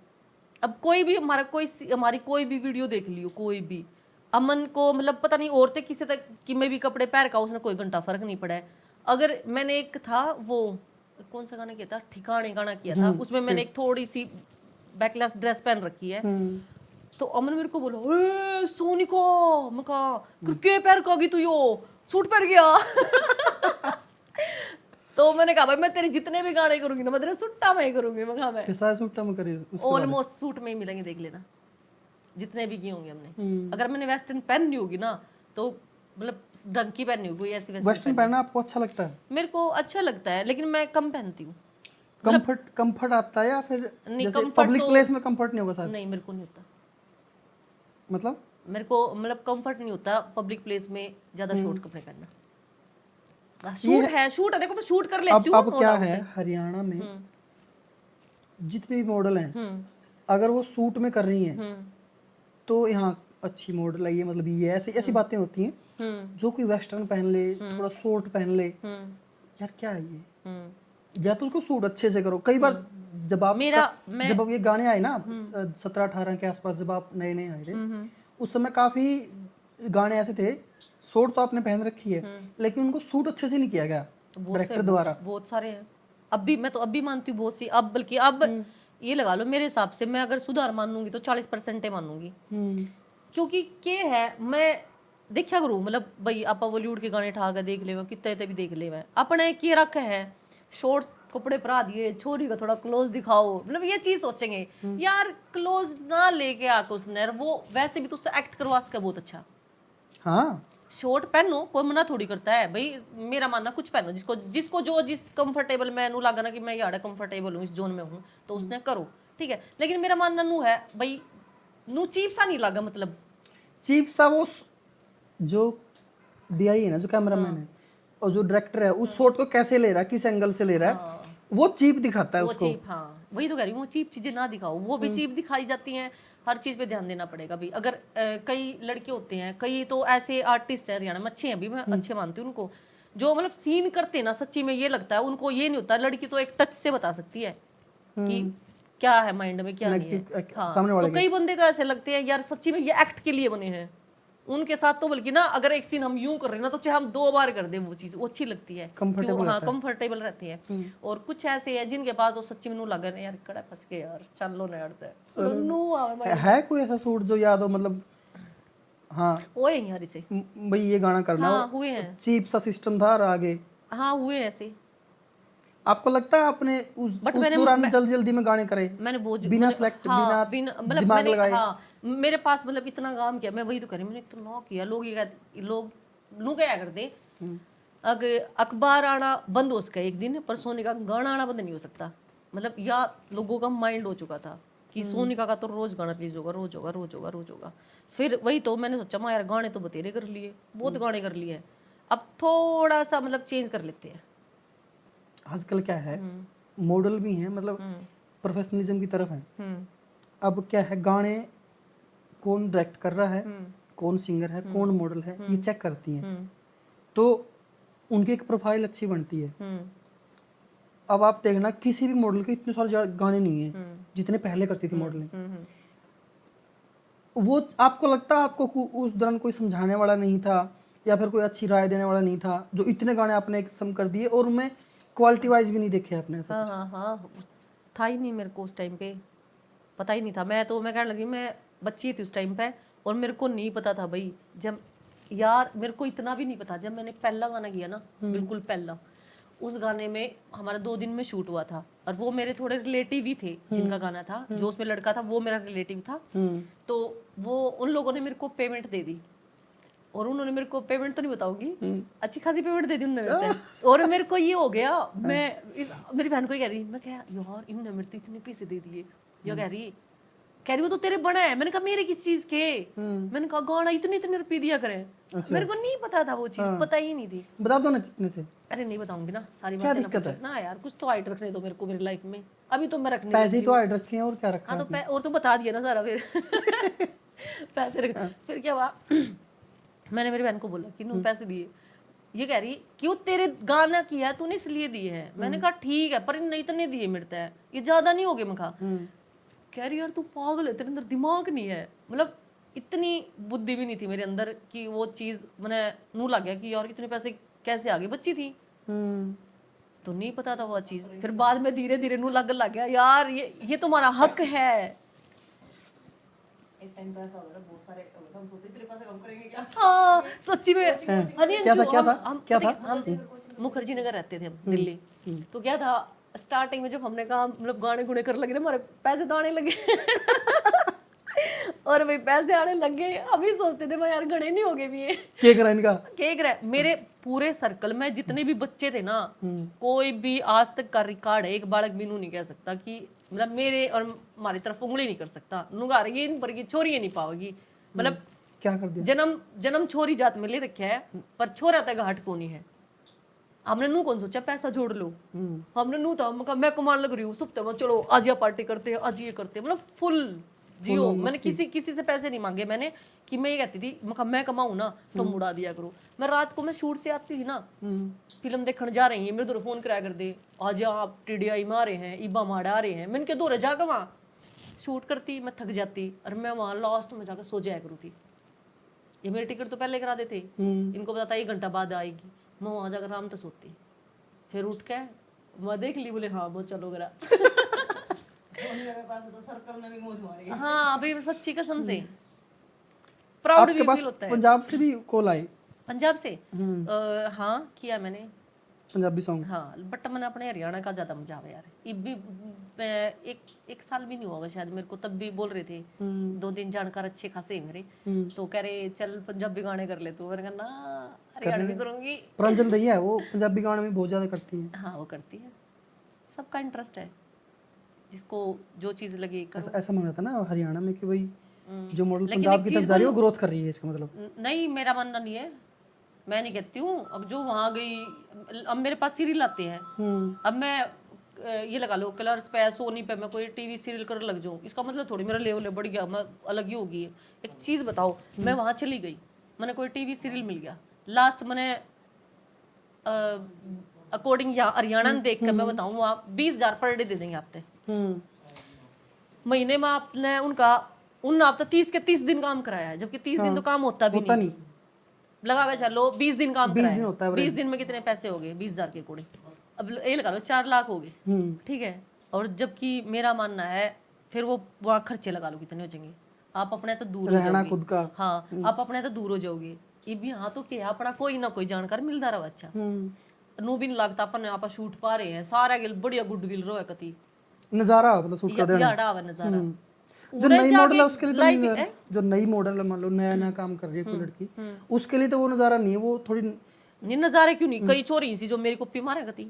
अब कोई भी हमारी कोई भी वीडियो देख लियो, कोई भी अमन को मतलब पता नहीं औरतें किसी तक कि मैं भी कपड़े पहन का उसने कोई घंटा फर्क नहीं पड़ा है। अगर मैंने एक था वो कौन सा गाना किया था, ठिकाने गाना किया था, उसमें मैंने एक थोड़ी सी बैकलेस ड्रेस पहन रखी है, तो अमन मेरे को बोला, ए सोनिका, मैं कहा के पैर का गई तू यो सूट पहन गया। तो मैंने कहा भाई मैं तेरे जितने भी गाने करूंगी ना मैं तेरे सुट्टा में ही करूंगी। मैं कहा मैं कैसा सूट में करे ऑलमोस्ट सूट में ही मिलेंगे, देख लेना जितने भी किए होंगे हमने। अगर मैंने वेस्टर्न पहननी होगी ना तो मतलब ढंग की पहननी होगी, कोई ऐसी वैसी वेस्टर्न पहनना आपको अच्छा लगता है? मेरे को अच्छा लगता है लेकिन मैं कम पहनती हूँ। कंफर्ट आता है या फिर नहीं, जैसे comfort पब्लिक तो- प्लेस में कंफर्ट नहीं होगा सर? नहीं मेरे को नहीं होता, मतलब मेरे को मतलब कंफर्ट नहीं होता पब्लिक प्लेस में ज्यादा शॉर्ट कपड़े पहनना। शूट है देखो मैं शूट कर लेती हूँ। अब क्या है हरियाणा में जितने भी मॉडल हैं अगर वो सूट में कर रही हैं तो यहाँ अच्छी मॉडल है ये, मतलब ये ऐसी ऐसी बातें होती हैं। जो कोई वेस्टर्न पहन ले, थोड़ा शॉर्ट पहन ले, यार क्या है ये? या तो उसको सूट अच्छे से करो। कई बार जब आप जब अब ये गाने आए ना 17-18 के आसपास, जब आप नए नए आए थे उस समय काफी गाने ऐसे थे, शॉर्ट तो आपने पहन रखी है लेकिन उनको सूट अच्छे से नहीं किया गया डायरेक्टर द्वारा। बहुत सारे हैं अभी, मैं तो अभी मानती हूँ बहुत सी, अब बल्कि अब ये लगा लो मेरे हिसाब से मैं अगर सुधार मानूंगी तो 40% मानूंगी। क्योंकि क्या है मैं देखा करूँ मतलब भाई आप बॉलीवुड के गाने ठा कर देख ले कितने भी देख ले अपने की रख है शॉर्ट कपड़े परा दिए, छोरी का थोड़ा क्लोज दिखाओ, मतलब ये चीज सोचेंगे यार क्लोज ना लेके आके उसने वो वैसे भी तो उससे एक्ट करवा सका बहुत अच्छा। हाँ शॉर्ट पहनो कोई मना थोड़ी करता है भाई, मेरा मानना कुछ पहनो जिसको जिसको जो जिस कंफर्टेबल मैं नू लगा ना कि मैं यार कंफर्टेबल हूँ इस जोन में हूँ तो उसने करो ठीक है। लेकिन मेरा मानना नू है भाई नू चीप सा नहीं लगा, मतलब चीप सा वो जो डीआई है ना, जो कैमरामैन है और जो डायरेक्टर है उस शॉट को कैसे ले रहा है, किस एंगल से ले रहा है, वो चीप दिखाता है वो उसको। चीप, हाँ वही तो कह रही हूँ, वो चीप चीजें ना दिखाओ, वो भी चीप दिखाई जाती हैं। हर चीज पे ध्यान देना पड़ेगा भी। अगर कई लड़के होते हैं, कई तो ऐसे आर्टिस्ट हैं हरियाणा में अच्छे हैं भी, मैं अच्छे मानती हूँ उनको, जो मतलब सीन करते हैं ना सच्ची में ये लगता है उनको ये नहीं होता, लड़की तो एक टच से बता सकती है कि क्या है माइंड में क्या नहीं है। हाँ, सामने वाले तो कई बंदे तो ऐसे लगते हैं यार सच्ची में ये एक्ट के लिए बने हैं, उनके साथ तो बल्कि ना अगर एक सीन हम यूं कर रहे हैं ना तो चाहे हम 2 बार कर दें वो चीज वो अच्छी लगती है, हाँ कंफर्टेबल रहती है। और कुछ ऐसे हैं जिनके पास तो सच्ची में नू लगा यार कड़ा फंस के यार चलो ना यार है कोई ऐसा सूट जो याद हो, मतलब हाँ हुए हैं यार इसे, भाई ये गाना करना हाँ हुए हैं, चीप सा सिस्टम था और आगे हाँ हुए ऐसे। आपको लगता है आपने उस दौरान जल्दी जल्दी में गाने करे मैंने वो बिना सेलेक्ट हाँ, बिना मतलब दिमाग मैंने लगाए? हाँ मेरे पास मतलब इतना काम किया, मैं वही तो करी, मैंने इतना किया। लोग ये लोग नू क्या करते अगर अखबार आना बंद हो सका एक दिन पर सोनिका का गाना आना बंद नहीं हो सकता, मतलब या लोगों का माइंड हो चुका था कि सोनिका का तो रोज गाना रिलीज होगा, रोज होगा रोज होगा रोज होगा। फिर वही तो मैंने सोचा मैं यार गाने तो बतेरे कर लिए, बहुत गाने कर लिए, अब थोड़ा सा मतलब चेंज कर लेते हैं। आजकल क्या है मॉडल भी हैं, मतलब प्रोफेशनलिज्म की तरफ है। अब क्या है गाने कौन डायरेक्ट कर रहा है, कौन सिंगर है, कौन मॉडल है, ये चेक करती हैं तो उनकी एक प्रोफाइल अच्छी बनती है। अब आप देखना किसी भी मॉडल के इतने सारे गाने नहीं है जितने पहले करती थी मॉडलिंग। वो आपको लगता है आपको उस दौरान कोई समझाने वाला नहीं था या फिर कोई अच्छी राय देने वाला नहीं था जो इतने गाने आपने एक सम कर दिए और उनमें क्वालिटी वाइज भी नहीं देखे आपने? हाँ हाँ हाँ था ही नहीं मेरे को उस टाइम पे, पता ही नहीं था। मैं कहने लगी मैं बच्ची थी उस टाइम पे और मेरे को नहीं पता था भाई, जब यार मेरे को इतना भी नहीं पता, जब मैंने पहला गाना किया ना बिल्कुल पहला, उस गाने में हमारा 2 दिन में शूट हुआ था और वो मेरे थोड़े रिलेटिव ही थे जिनका गाना था, जो उसमें लड़का था वो मेरा रिलेटिव था। तो वो उन लोगों ने मेरे को पेमेंट दे दी और उन्होंने मेरे को पेमेंट तो नहीं बताऊंगी, अच्छी खासी पेमेंट दे दी उन्होंने और मेरे को ये हो गया, मैं मेरी बहन को ही कह रही, मैं क्या यार इन्होंने मेरे तो इतने पैसे दे दिए, ये कह रही वो तो तेरे बड़ा है। मैंने कहा मेरे किस चीज के, मैंने कहा गाना इतने रुपये दिया करें। मेरे को नहीं पता था वो चीज, पता ही नहीं थी। बता दो ना कितने थे। अरे नहीं बताऊंगी ना सारी क्या बातें दिक्कत है ना यार, कुछ तो हाइट रखने दो मेरे को मेरी लाइफ में, अभी तो मैं रखने पैसे तो हाइट रखे हैं और क्या रखा हाँ तो और तो बता दिया ना सारा फिर पैसे रख फिर क्या हुआ मैंने मेरी बहन को बोला कि नू पैसे दिए, ये कह रही क्यों तेरे गाना किया तूने इसलिए दिए हैं। मैंने कहा ठीक है पर नहीं इतने दिए मिलता है, ये ज्यादा नहीं हो गए। मैं कहा कह रही यार तू पागल है, तेरे अंदर दिमाग नहीं है, मतलब इतनी बुद्धि भी नहीं थी मेरे अंदर कि वो चीज मैंने नू लग गया कि यार इतने पैसे कैसे आ गए, बच्ची थी तो नहीं पता था वो चीज। फिर बाद में धीरे धीरे नू लग गया यार ये तुम्हारा हक है। एक टाइम तो ऐसा हो गया था, बहुत सारे हो गए थे, हम सोचते तेरे पास हम करेंगे क्या। हाँ सच्ची में। हनी क्या था, अंशु, क्या था, हम क्या था? हम मुखर्जी नगर रहते थे हम दिल्ली। तो क्या था, स्टार्टिंग में जब हमने कहा मतलब गाने गुने कर लगे ना, हमारे पैसे तो आने लगे और भाई पैसे आने लग गए, अभी सोचते थे मैं यार गणे नहीं हो गए भी ये क्या करा इनका? केक रहा मेरे पूरे सर्कल में जितने भी बच्चे थे ना, कोई भी आज तक का रिकॉर्ड है, एक बालक भी नू नहीं कह सकता कि मतलब मेरे और हमारी तरफ उंगली नहीं कर सकता, नुगार ये इन पर की छोरी ये नहीं पाओगी, मतलब क्या कर दिया? जन्म जन्म छोरी जात में ले रखा है, पर छोरा तक घाट को नहीं है। हमने नू कौन सोचा पैसा जोड़ लो, हमने नू था मैं कमाने लग रही हूँ सुबह में, चलो आज ये पार्टी करते हैं, आज ये करते हैं, मतलब फुल जियो। मैंने किसी से पैसे नहीं मांगे, मैंने कि मैं ये कहती थी मैं कमाऊं ना तो मुड़ा दिया करो। मैं रात को मैं शूट से आती थी ना, फिल्म देखने जा रही है, मेरे दो फोन कराया कर दे, आज आप टीडीआई में आ रहे हैं, इबा माड़ा आ रहे हैं, मैं इनके दो जाकर वहाँ शूट करती, मैं थक जाती और मैं वहाँ लास्ट में जाकर सो जाया करूँ थी। ये मेरी टिकट तो पहले करा देते, इनको बताता 1 घंटा बाद आएगी, मैं वहाँ जाकर आराम से सोती, फिर उठ के मैं देख ली, बोले हाँ वो चलो करा सोनिया के पास तो सर्कल में भी मौज मारी। हाँ अभी सच्ची कसम से प्राउड भी आपके पास फील होता है। पंजाब से भी कॉल आई? पंजाब से हाँ किया मैंने, पंजाबी सॉन्ग? हाँ बट मैंने अपने हरियाणा का ज्यादा मजा आया यार। ये भी एक साल भी नहीं होगा शायद मेरे को, तब भी बोल रहे थे 2 दिन जानकार अच्छे खासे हैं मेरे, तो कह रहे चल पंजाबी गाने कर ले तू, मैंने कहा ना हरियाणवी करूंगी। प्रांजल दहिया है वो पंजाबी गाने में बहुत ज्यादा करती है। हाँ वो करती है, सबका इंटरेस्ट है, जिसको जो चीज लगे करो। ऐसा माना था ना हरियाणा में कि भाई जो मॉडल पंजाब की तरफ जा रही है वो ग्रोथ कर रही है, इसका मतलब? नहीं मेरा मानना नहीं है, मैं नहीं कहती हूँ। अब जो वहाँ गई, अब मेरे पास सीरियल आते हैं, अब मैं ये लगा लो कलर्स पे सोनी पे मैं कोई टीवी सीरियल कर लग जाऊँ, इसका मतलब थोड़ी मेरा लेवल बढ़ गया, मैं अलग ही होगी। एक चीज बताओ, मैं वहाँ चली गई, मैंने कोई टीवी सीरियल मिल गया, लास्ट मैंने अकॉर्डिंग हरियाणा में देख कर मैं बताऊँ, वहाँ 20,000 पर डे दे देंगे आपते महीने में। आपने उन आप तो 30 के 30 दिन काम कराया है, जबकि 30 दिन तो काम होता भी नहीं। लगा के चलो 20 दिन काम कराया, 20 दिन में कितने पैसे हो गए? 20,000 के कोड़े, अब ये लगा लो 4 लाख हो गए, ठीक है। और जबकि मेरा मानना है फिर वो वहाँ खर्चे लगा लो कितने हो जाएंगे, आप अपने तो दूर हो जाओगे खुद का। हाँ आप अपने तो दूर हो जाओगे, ये भी हाँ तो क्या अपना कोई ना कोई जानकार मिलता रहा अच्छा, नू भी नहीं लगता अपन आप शूट पा रहे हैं, सारा गिल बढ़िया गुडविल रो है कति नजारा मतलब शूट कर देना नजारा। जो नई मॉडल है उसके लिए तो नहीं, जो नई मॉडल है मान लो नया काम कर रही है कोई लड़की, उसके लिए तो वो नजारा नहीं है, वो थोड़ी नहीं नजारे क्यों नहीं, कई चोरी सी जो मेरी कॉपी मारे कती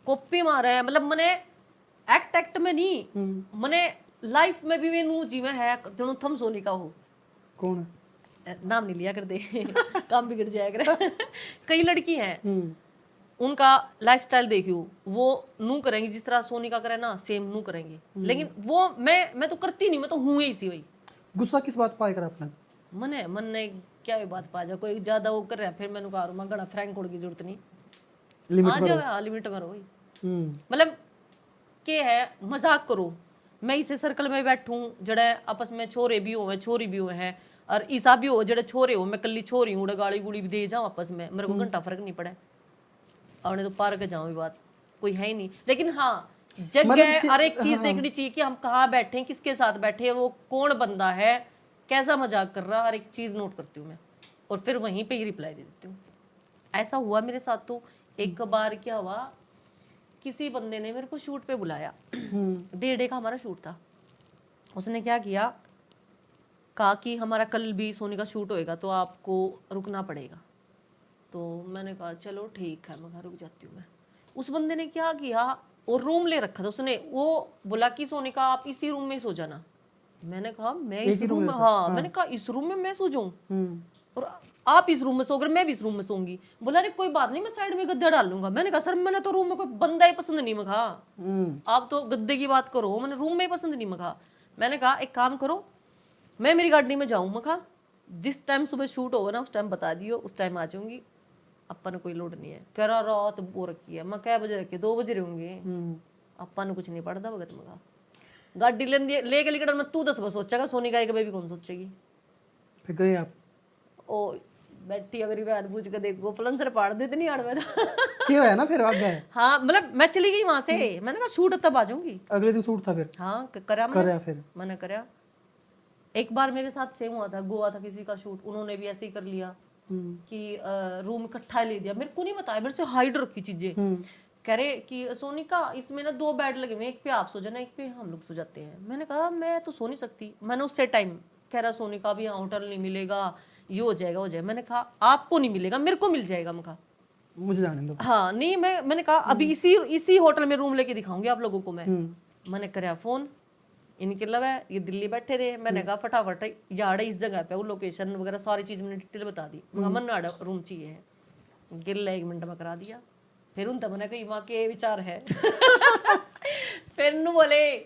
कॉपी मारे है, मतलब मैंने एक्ट में नहीं, मैंने लाइफ में भी मैं जीवे है तेणु थम सोनी का हो। कौन है नाम नहीं लिया कर दे काम बिगड़ जाया कर कई लड़की हैं उनका लाइफस्टाइल देखियो, वो नू करेंगी जिस तरह सोनी का करे ना सेम नू करेंगे, लेकिन वो मैं तो करती नहीं, मैं तो हूँ ही सी वही। गुस्सा किस बात पाए कर अपना? मन ने क्या बात पा जा, कोई ज्यादा वो कर रहा फिर मैंने कहा मैं गड़ा फ्रैंक होने की जरूरत नहीं, आ जाओ लिमिट में रहो। मतलब के है मजाक करो, मैं इसे सर्कल में बैठूं जड़े आपस में छोरे भी हो छोरी भी हो है, और ईसा भी हो जड़े छोरे हो, मैं कल्ली छोरी हूँ गाली गुली भी दे जाऊँ आपस में, मेरे को घंटा फर्क नहीं पड़ा, और तो पार के जाऊँ भी बात कोई है ही नहीं। लेकिन हाँ जगह हर एक चीज देखनी चाहिए कि हम कहाँ बैठे, किसके साथ बैठे, वो कौन बंदा है, कैसा मजाक कर रहा, हर एक चीज नोट करती हूँ मैं, और फिर वहीं पे ही रिप्लाई दे देती हूँ। ऐसा हुआ मेरे साथ तो एक बार क्या हुआ, किसी बंदे ने मेरे को शूट पे बुलाया, 1.5 का हमारा शूट था, उसने क्या किया, कहा कि हमारा कल भी सोनी का शूट होएगा तो आपको रुकना पड़ेगा। तो मैंने कहा चलो ठीक है, मैं घर रुक जाती हूँ। मैं उस बंदे ने क्या किया, और रूम ले रखा था उसने, वो बोला कि सोनी का आप इसी रूम में सो जाना। मैंने कहा मैं इस रूम में, हाँ मैंने कहा इस रूम में मैं सो जाऊं, और आप इस रूम में सोकर मैं भी इस रूम में सोऊंगी। बोला अरे कोई बात नहीं, मैं साइड में गद्दा डाल लूंगा। मैंने कहा सर मैंने तो रूम में कोई बंदा ही पसंद नहीं मखा, आप तो गद्दे की बात करो, मैंने रूम में ही पसंद नहीं मखा। मैंने कहा एक काम करो, मैं मेरी गाड़ी में जाऊँ मखा, जिस टाइम सुबह शूट होगा ना उस टाइम बता दियो, उस टाइम आ जाऊंगी, अपन कोई लोड नहीं है। कह रहा रात वो रखी है, मैं क्या बजे रखी है, 2 बजे रहूंगे, अपन कुछ नहीं पड़ता भगत मगा गाड़ी लेके लिकड़ में तू 10 बजे सोचेगा, सोनी का एक बेबी कौन सोचेगी। फिर गए आप? ओ बैठी अगर बहन पूछ के देखो पलंसर पाड़ देते नहीं आड़ में क्या है ना फिर आप गए? हाँ मतलब मैं चली गई वहां से, मैंने कहा शूट तब आ जाऊंगी। अगले दिन शूट था फिर? हाँ करा फिर मैंने करा। एक बार मेरे साथ सेम हुआ था, गोवा था किसी का शूट, उन्होंने भी ऐसे ही कर लिया कि रूम इकट्ठा ले दिया, मेरे को नहीं बताया, मेरे से हाइड रखी चीजें। कह रहे कि सोनिका इसमें ना 2 बेड लगे हुए हैं, एक पे आप सो जाना, एक पे हम लोग सो जाते हैं। मैंने कहा मैं तो सो नहीं सकती। मैंने उससे टाइम कह रहा सोनिका भी यहाँ होटल नहीं मिलेगा, ये हो जाएगा हो जाएगा। मैंने कहा आपको नहीं मिलेगा, मेरे को मिल जाएगा। मैं कहा मुझे जाने दो। हाँ नहीं, मैंने कहा अभी इसी होटल में रूम लेके दिखाऊंगी आप लोगों को मैं। मैंने कराया फोन, इनके लवे ये दिल्ली बैठे थे। मैंने कहा फटाफट यार इस जगह पे वो लोकेशन वगैरह सारी चीज मैंने डिटेल बता दी। मन रूम चाहिए है, गिल्ला 1 मिनट में करा दिया। फिर उन तब मैंने कही माँ के विचार है फिर नु बोले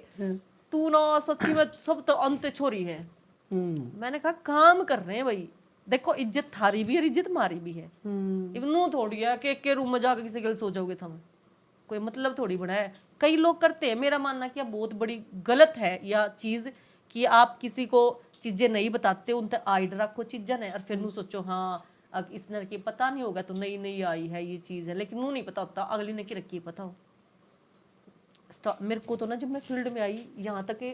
तू ना सच्ची में सब तो अंत छोरी है। मैंने कहा काम कर रहे हैं भाई, देखो इज्जत थारी भी है, इज्जत मारी भी है। इवनू थोड़ी है कि एक रूम में जाकर किसी गल सो जाओगे तुम, कोई मतलब थोड़ी बड़ा है। कई लोग करते हैं, मेरा मानना कि बहुत बड़ी गलत है यह चीज कि आप किसी को चीजें नहीं बताते, उन तक आइड रखो चीजें ने, और फिर नू सोचो हाँ अब इस नर की पता नहीं होगा तो नई नई आई है ये चीज है, लेकिन नू नहीं पता होता अगली ने की रखी है पता हो। मेरे को तो ना जब मैं फील्ड में आई, यहाँ तक कि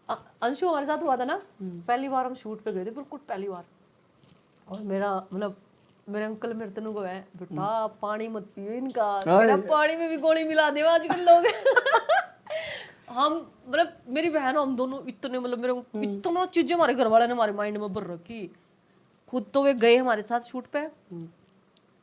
अंशु हमारे साथ हुआ था ना, पहली बार हम शूट पे गए थे, बिल्कुल पहली बार। और मेरा मतलब मेरे अंकल मेरे तनु को है बेटा पानी मत पियो इनका, मेरा पानी में भी गोली मिला दे आजकल लोग हम मतलब मेरी बहन हम दोनों इतने मतलब मेरे इतना चीजें हमारे घर वाले ने हमारे माइंड में भर रखी। खुद तो वे गए हमारे साथ शूट पे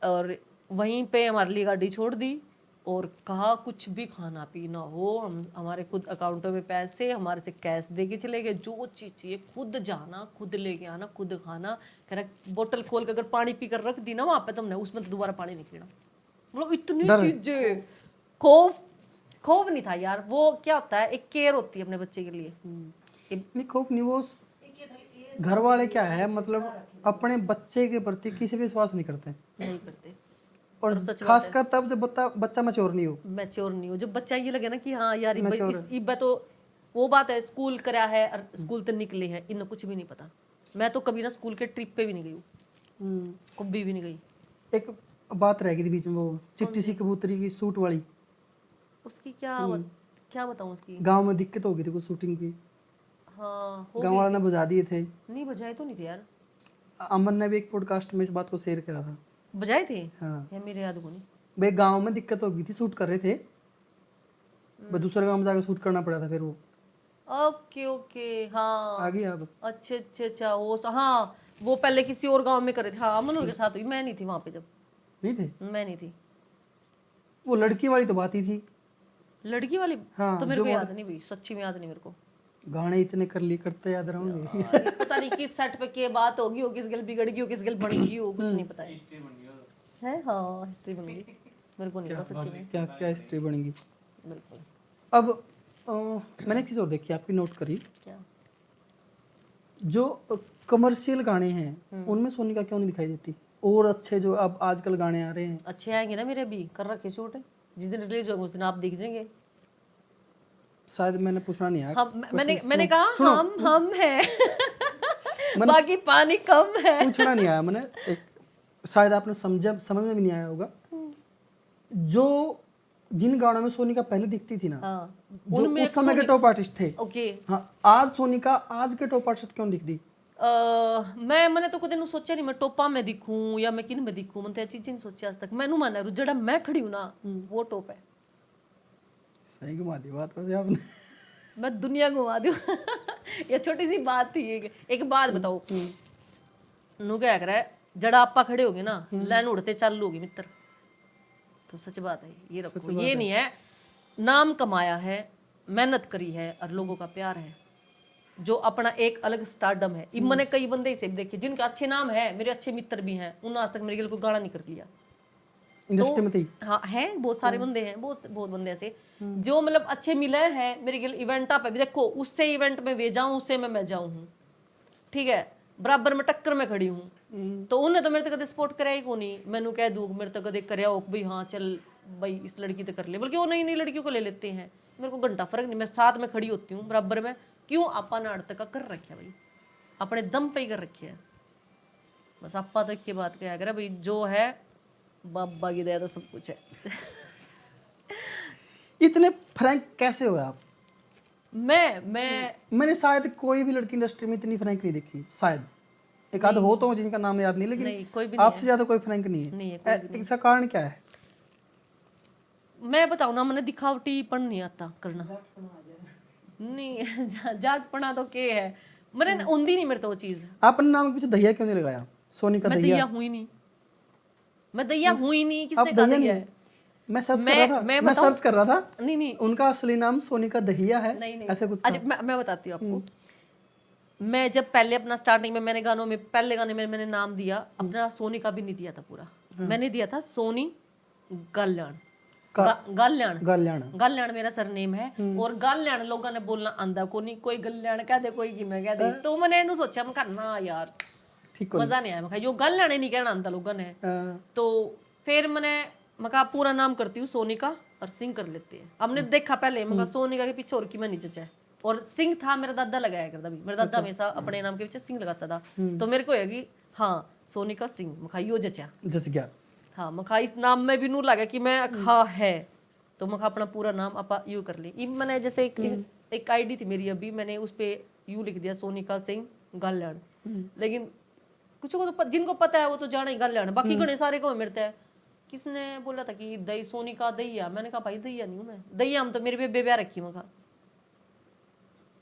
और वहीं पे हमारे लिए गाड़ी छोड़ दी और कहा कुछ भी खाना पीना हो, हम हमारे खुद अकाउंटों में पैसे हमारे से कैश दे के चले गए, जो चीज़ चाहिए खुद जाना खुद लेके आना खुद खाना। कह रहा बोतल खोल के अगर पानी पी कर रख दी ना वहाँ पे तुमने, उसमें तो दोबारा पानी नहीं पीना। मतलब इतनी चीजें, खौफ नहीं था यार। वो क्या होता है, एक केयर होती है अपने बच्चे के लिए। नहीं खौफ नहीं, वो घर वाले क्या है मतलब अपने बच्चे के प्रति किसी भी विश्वास नहीं करते। नहीं करते। और खासकर तब जब बच्चा मैच्योर नहीं हो। मैच्योर नहीं हो, जब बच्चा ये लगे ना कि हाँ यार इब्बा तो वो बात है, स्कूल करा है और स्कूल तक निकले हैं, इन्हें कुछ भी नहीं पता। मैं तो कभी ना स्कूल के ट्रिप पे भी नहीं गई हूँ, कभी भी नहीं गई। एक बात रह गई थी बीच में, वो चिट्टी सी कबूतरी की सूट वाली, उसकी क्या बताऊँ उसकी। गांव में दिक्कत हो गई थी कुछ शूटिंग की। हाँ गांव वालों ने बुझा दिए थे। नहीं बजाए तो नहीं थे यार, अमन ने भी एक पॉडकास्ट में इस बात को शेयर करा था। बजाए थे हाँ या मेरे याद को नहीं। भाई गांव में दिक्कत हो गई थी, शूट कर रहे थे, दूसरे गांव में जाकर शूट करना पड़ा था। फिर वो ओके हाँ आ गई अब। अच्छा वो हाँ वो पहले किसी और गांव में करे थे। हाँ अमन के साथ हुई, मैं नहीं थी वहां पे जब। नहीं थे? मैं नहीं थी। वो लड़की वाली तो बात ही थी। लड़की वाली हाँ, तो मेरे को याद नहीं भाई, सच्ची में याद नहीं मेरे को। गाने इतने कर लिए करते याद रहोगे। पता नहीं किस सेट पे क्या बात होगी, हो किस गल बिगड़ गई हो, किस गल बन गई हो, कुछ नहीं पता है। हाँ हिस्ट्री बन गई, मेरे को नहीं पता सच्ची में। क्या क्या हिस्ट्री बनेगी। बिल्कुल। अब मैंने एक चीज़ और देखी, आपकी नोट करी, क्या जो कमर्शियल गाने हैं उनमें सोनिका क्यों नहीं दिखाई देती? और अच्छे जो अब आजकल गाने आ रहे हैं अच्छे आएंगे ना, मेरे भी कर रखे शूट, जिस दिन रिलीज होगा उस दिन आप देख जाएंगे। शायद मैंने पूछना नहीं आया। मैंने कहा हम हैं बाकी पानी कम है। पूछना नहीं आया मैंने, एक शायद आपने समझ में भी नहीं आया होगा। जो जिन गानों में सोनिका पहले दिखती थी ना, जो उस समय के टॉप आर्टिस्ट थे, ओके हाँ, आज सोनिका आज के टॉप आर्टिस्ट क्यों दिखती? मैंने तो कदे सोचा नहीं मैं टोपा में दिखूं या मैं किन में दिखूं, मैंने तो चीजें नहीं सोची आज तक। मैनू माना जड़ा मैं खड़ी हूं ना वो टॉप है। सही घुमा दी बात वैसे आपने। मैं दुनिया घुमा दूं ये छोटी सी बात थी। एक बात बताओ, नू क्या कर जड़ा आपा खड़े होगे ना लाइन उड़ते चालू होगी मित्र, तो सच बात है ये रखो। ये नहीं है नाम कमाया है, मेहनत करी है और लोगों का प्यार है, जो अपना एक अलग स्टारडम है। मैंने कई बंदे इसे देखे जिनके अच्छे नाम है, मेरे अच्छे मित्र भी हैं, उन्होंने आज तक मेरे लिए कोई गाना नहीं कर लिया इंडस्ट्री में थी। हाँ है बहुत सारे बंदे हैं, बहुत बंदे ऐसे जो मतलब अच्छे मिले हैं मेरे गिल इवेंट पे भी। देखो उससे इवेंट में वे जाऊं, उससे मैं जाऊं हूँ, ठीक है, बराबर में टक्कर में खड़ी हूँ। तो उन्हें तो मेरे तो कदे सपोर्ट कराया ही को नहीं। मैनू कह दूँ मेरे तो कदे कराया हो भाई हाँ चल भाई इस लड़की तो कर ले, बल्कि वो नई नई लड़कियों को ले लेते हैं। मेरे को घंटा फर्क नहीं, मैं साथ में खड़ी होती हूँ बराबर में। क्यों आपा नाटक का कर रखे भाई, अपने दम पे ही कर रखे है बस। आपा तो एक बात क्या करे भाई, जो है बाबा की दया तो सब कुछ है। इतने फ्रैंक कैसे हुए आप? मैंने शायद कोई भी लड़की इंडस्ट्री में इतनी फ्रैंक नहीं देखी, शायद एक आध हो तो जिनका नाम याद नहीं, नहीं, लेकिन कोई भी आपसे ज्यादा कोई फ्रैंक नहीं नहीं है, है। इसका कारण क्या है? मैं बताऊँ ना, मैंने दिखावटीपन नहीं आता करना। नहीं जाटपना तो के है, मैंने उंदी नहीं मेरे तो वो चीज। आप अपने नाम के पीछे दहिया क्यों नहीं लगाया? सोनिका मैं दहिया। दैया हुई नहीं, मैं दैया हुई नहीं, आप किसने कहा दहिया दैया नहीं? है? मैं सर्च कर रहा था, मैं सर्च कर रहा था, नहीं नहीं उनका असली नाम सोनिका दहिया है, नहीं ऐसे कुछ अच्छा, मैं बताती हूँ आपको। मैं जब पहले अपना स्टार्टिंग में मैंने गानों में, पहले गाने में मैंने नाम दिया अपना, सोनी का भी नहीं दिया था पूरा, मैंने दिया था सोनी गल्याण। गल्याण गल्याण मेरा सरनेम है, और गल्याण लोगों ने बोलना आंदा को नहीं, कोई गल्याण कह दे, कोई मैं कह दे, तो मैंने इन्हें सोचा, मैं कहा ना यार ठीक मजा नहीं आया, मैं कहा यो गल्याण नहीं कहना आंदा लोगों ने। तो फिर मैं कहा पूरा नाम करती हूँ सोनिका और सिंह कर लेते हैं। हमने देखा पहले, मैं कहा सोनिका के पीछे और की मैं नीचे चाहे, और सिंह था मेरा दादा लगाया करता भी, मेरा दादा हमेशा अपने नाम के पीछे सिंह लगाता था, तो मेरे को है कि हाँ सोनिका सिंह, मैं कहा यो जचा, जच गया। हाँ मैं कहा इस नाम में भी नूर लगा कि मैं हाँ है, तो मैं कहा अपना पूरा नाम आप यू कर ली। मैंने जैसे एक आईडी थी मेरी अभी, मैंने उस पे यू लिख दिया सोनिका सिंह गल्याण, लेकिन कुछ को तो जिनको पता है वो तो जाने ही गल्याण, बाकी घने सारे को मिलता है। किसने बोला था कि दही सोनिका दहिया, मैंने कहा भाई दहिया नहीं हूँ मैं, दहिया हम तो मेरे बेबे ब्याह रखी, मैं कहा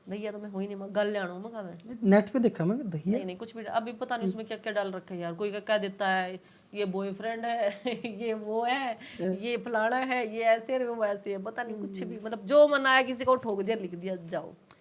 दहिया तो मैं हुई नहीं, मैं गल्याण हूँ, मैं कहा मैं नेट पे देखा मैं दहिया। नहीं कुछ भी अभी पता नहीं उसमें क्या क्या डाल रखा है यार, कोई कह देता है ये बॉयफ्रेंड है ये वो है, ये फलाना है, ये ऐसे है वो वैसे है, पता नहीं कुछ भी, मतलब जो मन आया किसी को ठोक दिया लिख दिया जाओ।